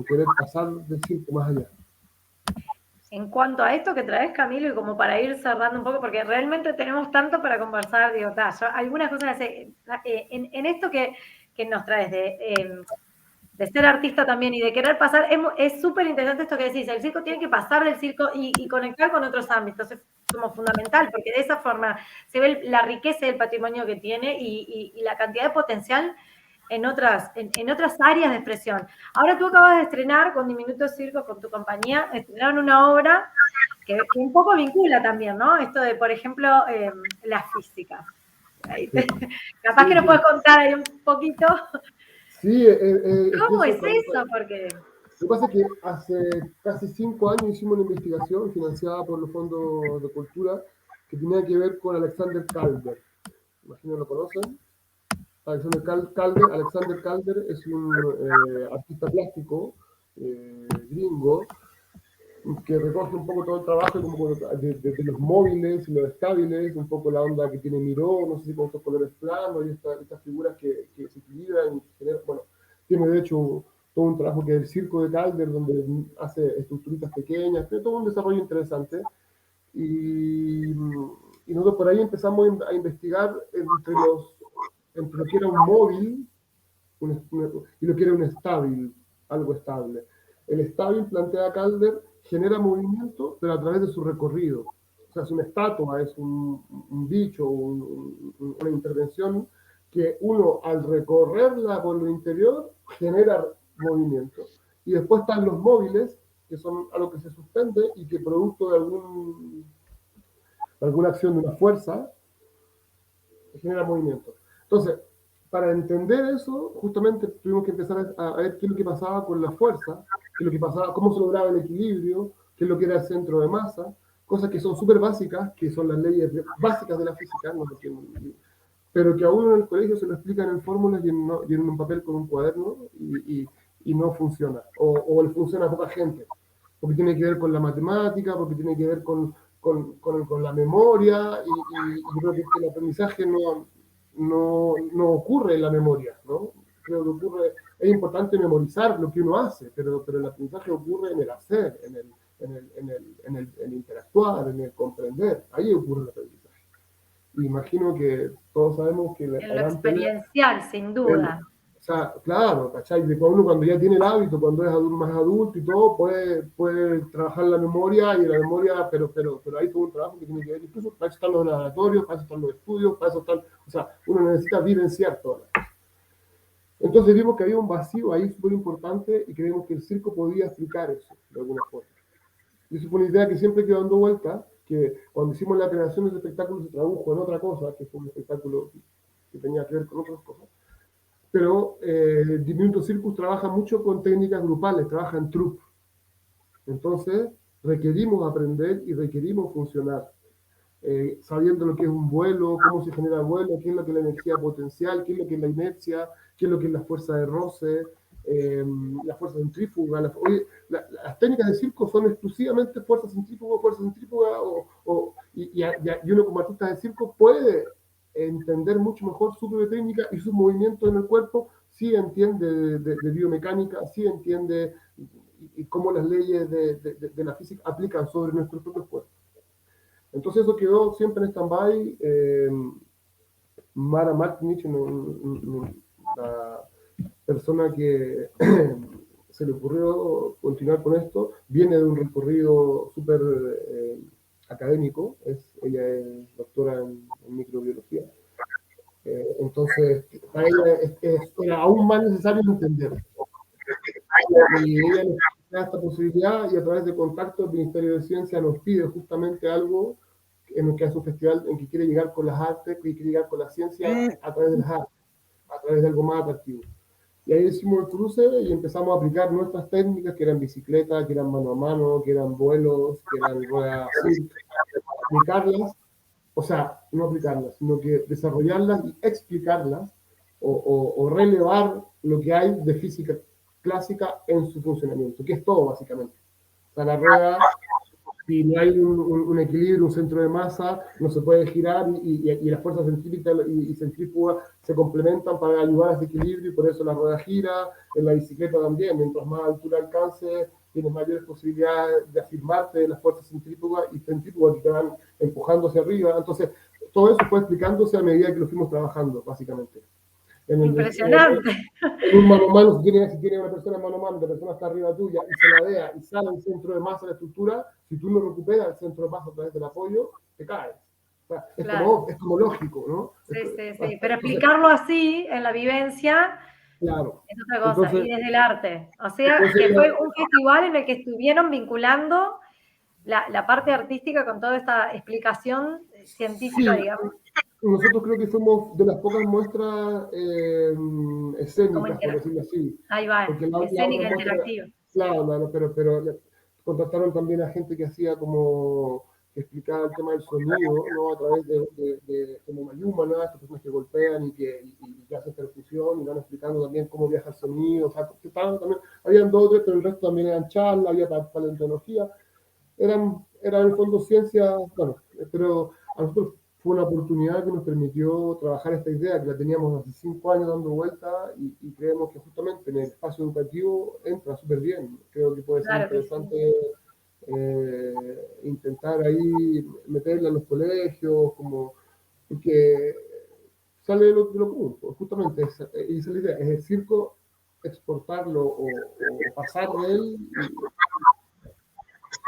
querer pasar del circo más allá. En cuanto a esto que traes, Camilo, y como para ir cerrando un poco, porque realmente tenemos tanto para conversar, digo, algunas cosas, en esto que nos traes de ser artista también y de querer pasar, es súper interesante esto que decís, el circo tiene que pasar del circo y conectar con otros ámbitos, es como fundamental, porque de esa forma se ve la riqueza del patrimonio que tiene y la cantidad de potencial en otras áreas de expresión. Ahora tú acabas de estrenar con Diminuto Circo, con tu compañía, estrenaron una obra que un poco vincula también, ¿no? Esto de, por ejemplo, la física. Sí, Capaz que sí, nos puedes contar ahí un poquito. sí, es que ¿Cómo es eso, eso? Porque... lo que pasa es que hace casi 5 años hicimos una investigación financiada por los fondos de cultura que tenía que ver con Alexander Calder. Imagino lo conocen. Alexander Calder es un artista plástico gringo que recoge un poco todo el trabajo como de los móviles y los estables, un poco la onda que tiene Miró, no sé si con estos colores planos y estas figuras que se equilibran y generan, bueno, tiene de hecho todo un trabajo que es el circo de Calder, donde hace estructuritas pequeñas, tiene todo un desarrollo interesante. Y, y nosotros por ahí empezamos a investigar entre lo que era un móvil y lo que era un estable, algo estable. El estable, plantea Calder, genera movimiento, pero a través de su recorrido. O sea, es una estatua, es un bicho, una intervención que uno al recorrerla por lo interior genera movimiento. Y después están los móviles, que son algo que se suspende y que producto de alguna acción de una fuerza genera movimiento. Entonces, para entender eso, justamente tuvimos que empezar a ver qué es lo que pasaba con la fuerza, qué es lo que pasaba, cómo se lograba el equilibrio, qué es lo que era el centro de masa, cosas que son súper básicas, que son las leyes básicas de la física, no pero que a uno en el colegio se lo explican en fórmulas y en un papel con un cuaderno y no funciona, o le funciona a poca gente, porque tiene que ver con la matemática, porque tiene que ver con la memoria, y yo creo que el aprendizaje no ocurre en la memoria, ¿no? Creo que ocurre, es importante memorizar lo que uno hace, pero el aprendizaje ocurre en el hacer, en el interactuar, en el comprender, ahí ocurre el aprendizaje. Imagino que todos sabemos que la en lo gran pelea, experiencial, sin el, duda. o sea, claro, ¿cachai? De uno cuando ya tiene el hábito, cuando es más adulto y todo, puede trabajar la memoria y la memoria, pero hay todo un trabajo que tiene que ver, incluso para eso están los laboratorios, para eso están los estudios, para eso están, o sea, uno necesita vivenciar todas las cosas. Entonces vimos que había un vacío ahí súper importante y creemos que el circo podía explicar eso de alguna forma. Y eso fue una idea que siempre quedó dando vuelta, que cuando hicimos la creación de ese espectáculo se tradujo en otra cosa, que fue un espectáculo que tenía que ver con otras cosas. Pero Diminuto Circus trabaja mucho con técnicas grupales, trabaja en troupe. Entonces requerimos aprender y requerimos funcionar. Sabiendo lo que es un vuelo, cómo se genera el vuelo, qué es lo que es la energía potencial, qué es lo que es la inercia, qué es lo que es la fuerza de roce, la fuerza centrífuga. Las técnicas de circo son exclusivamente fuerza centrífuga, y uno como artista de circo puede entender mucho mejor su propia técnica y sus movimientos en el cuerpo, si entiende de biomecánica, si entiende y cómo las leyes de la física aplican sobre nuestros propios cuerpos. Entonces eso quedó siempre en stand-by. Mara Martinich, la persona que se le ocurrió continuar con esto, viene de un recorrido súper académico, ella es doctora en microbiología. Entonces, para ella era aún más necesario entender. Y ella nos da esta posibilidad y a través de contacto el Ministerio de Ciencia nos pide justamente algo en el que hace un festival en que quiere llegar con las artes, que quiere llegar con la ciencia a través de las artes, a través de algo más atractivo. Y ahí hicimos el cruce y empezamos a aplicar nuestras técnicas, que eran bicicleta, que eran mano a mano, que eran vuelos, que eran ruedas, aplicarlas, o sea, no aplicarlas, sino que desarrollarlas y explicarlas o relevar lo que hay de física clásica en su funcionamiento, que es todo básicamente. O sea, la rueda, si no hay un equilibrio, un centro de masa, no se puede girar y las fuerzas centrípetas y centrífugas se complementan para ayudar a ese equilibrio y por eso la rueda gira. En la bicicleta también, mientras más altura alcance, tienes mayores posibilidades de afirmarte de las fuerzas centrífugas y centrífugas que te van empujando hacia arriba. Entonces, todo eso fue explicándose a medida que lo fuimos trabajando, básicamente. Impresionante. En un mano a mano, si tiene una persona mano a mano, la persona está arriba tuya y se la vea y sale el centro de masa de la estructura, si tú no recuperas el centro de masa a través del apoyo, te caes. O sea, Claro. es como lógico, ¿no? Sí. Pero explicarlo así, en la vivencia, claro. es otra cosa. Entonces, y desde el arte. O sea, que fue un festival en el que estuvieron vinculando la parte artística con toda esta explicación científica, sí, digamos. nosotros creo que fuimos de las pocas muestras escénicas, por decirlo así. Ahí va, Porque escénica otra muestra, interactiva. claro, pero contrataron también a gente que hacía como, que explicaba el tema del sonido, ¿no? A través de como mayúmanas, estas personas que golpean y que hacen percusión y van explicando también cómo viaja el sonido. O sea, también, habían 2 o 3, pero el resto también eran charlas, había paleontología. Eran en el fondo ciencias, bueno, pero a nosotros fue una oportunidad que nos permitió trabajar esta idea, que la teníamos hace 5 años dando vuelta y creemos que justamente en el espacio educativo entra súper bien. Creo que puede ser interesante intentar ahí meterla en los colegios, como, porque sale de lo común, pues, justamente esa es la idea, es el circo, exportarlo o pasar de él.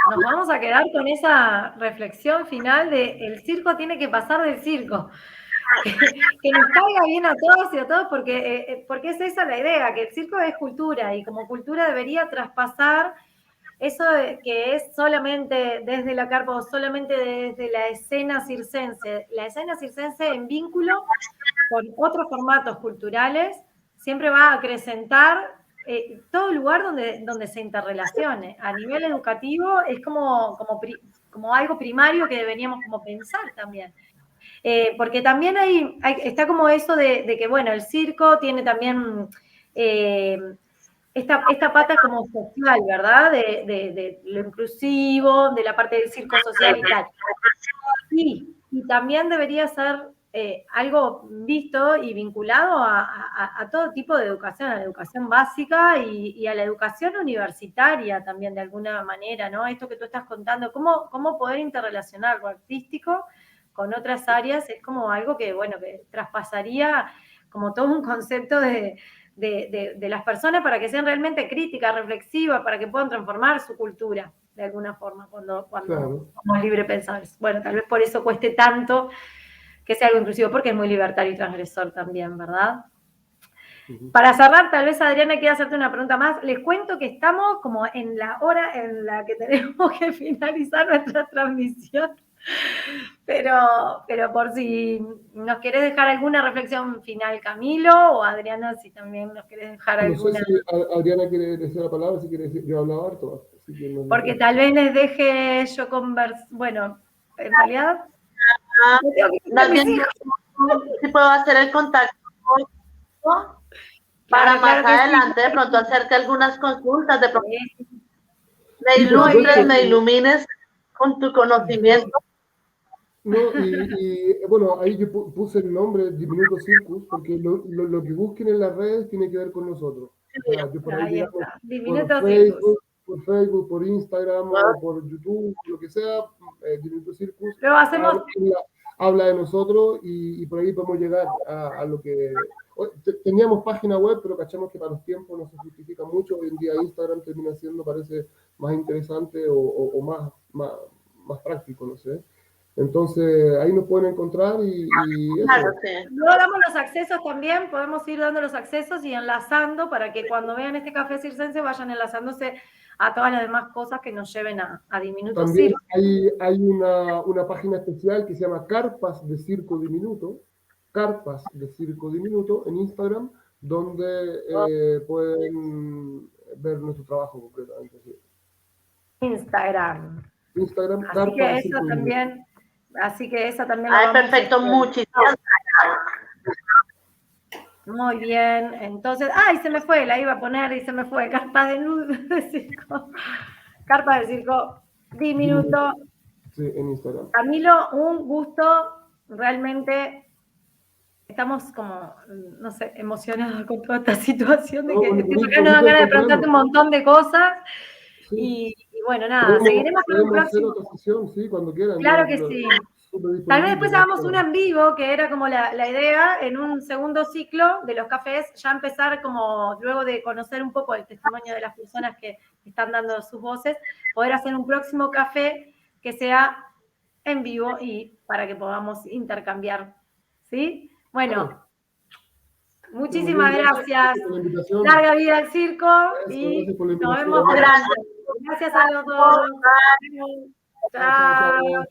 Nos vamos a quedar con esa reflexión final de el circo tiene que pasar del circo. Que nos caiga bien a todos y a todos, porque es esa la idea, que el circo es cultura y como cultura debería traspasar eso que es solamente desde la carpa o solamente desde la escena circense. La escena circense en vínculo con otros formatos culturales siempre va a acrecentar todo lugar donde se interrelacione. A nivel educativo es como algo primario que deberíamos como pensar también. Porque también está como eso de que, bueno, el circo tiene también esta pata como social, ¿verdad? De lo inclusivo, de la parte del circo social y tal. Y también debería ser algo visto y vinculado a todo tipo de educación, a la educación básica y a la educación universitaria también de alguna manera, ¿no? Esto que tú estás contando, cómo poder interrelacionar lo artístico con otras áreas es como algo que, bueno, que traspasaría como todo un concepto de las personas para que sean realmente críticas, reflexivas, para que puedan transformar su cultura de alguna forma cuando Claro. somos libre pensadores. Bueno, tal vez por eso cueste tanto que sea algo inclusivo, porque es muy libertario y transgresor también, ¿verdad? Para cerrar, tal vez Adriana quiera hacerte una pregunta más. Les cuento que estamos como en la hora en la que tenemos que finalizar nuestra transmisión. Pero por si nos querés dejar alguna reflexión final, Camilo, o Adriana, si también nos querés dejar No sé alguna. si Adriana quiere decir la palabra, si quiere decir, yo he hablado harto. Así que no Porque tal vez les deje yo conversar. Bueno, en realidad. Más bien, si puedo hacer el contacto para más adelante, de pronto hacerte algunas consultas, de pronto me ilustres, me ilumines con tu conocimiento. No, bueno, ahí yo puse el nombre Diminuto Circus, porque lo que busquen en las redes tiene que ver con nosotros. O sea, yo por ahí, digamos, por Facebook, por Instagram, o por YouTube, lo que sea, Diminuto Circus Luego hacemos... habla de nosotros y por ahí podemos llegar a lo que... Teníamos página web, pero cachamos que para los tiempos no se justifica mucho. Hoy en día Instagram termina siendo, parece, más interesante o más práctico, no sé. Entonces, ahí nos pueden encontrar y eso. Claro, sí. Luego damos los accesos también, podemos ir dando los accesos y enlazando para que cuando vean este café circense vayan enlazándose a todas las demás cosas que nos lleven a Diminuto También Circo. hay una página especial que se llama Carpas de Circo Diminuto, Carpas de Circo Diminuto en Instagram, donde pueden ver nuestro trabajo completamente. ¿Sí? Instagram, Carpas que eso también... Así que esa también la vamos perfecto, muchísimas gracias. Muy bien, entonces, ¡ay! Se me fue, la iba a poner y se me fue. Carpa de circo. Carpa de circo, Diminuto. Sí, en Instagram. Camilo, un gusto, realmente estamos como, no sé, emocionados con toda esta situación de que nos dan ganas de preguntarte un montón de cosas. Sí. Y bueno, nada, seguiremos con un próximo. Hacer otra sesión, sí, cuando quieran. Claro que sí. Tal vez después hagamos una en vivo, que era como la idea, en un segundo ciclo de los cafés, ya empezar como, luego de conocer un poco el testimonio de las personas que están dando sus voces, poder hacer un próximo café que sea en vivo y para que podamos intercambiar. ¿Sí? Bueno, muchísimas gracias. Larga vida al circo y nos vemos. Gracias a los dos. Chao.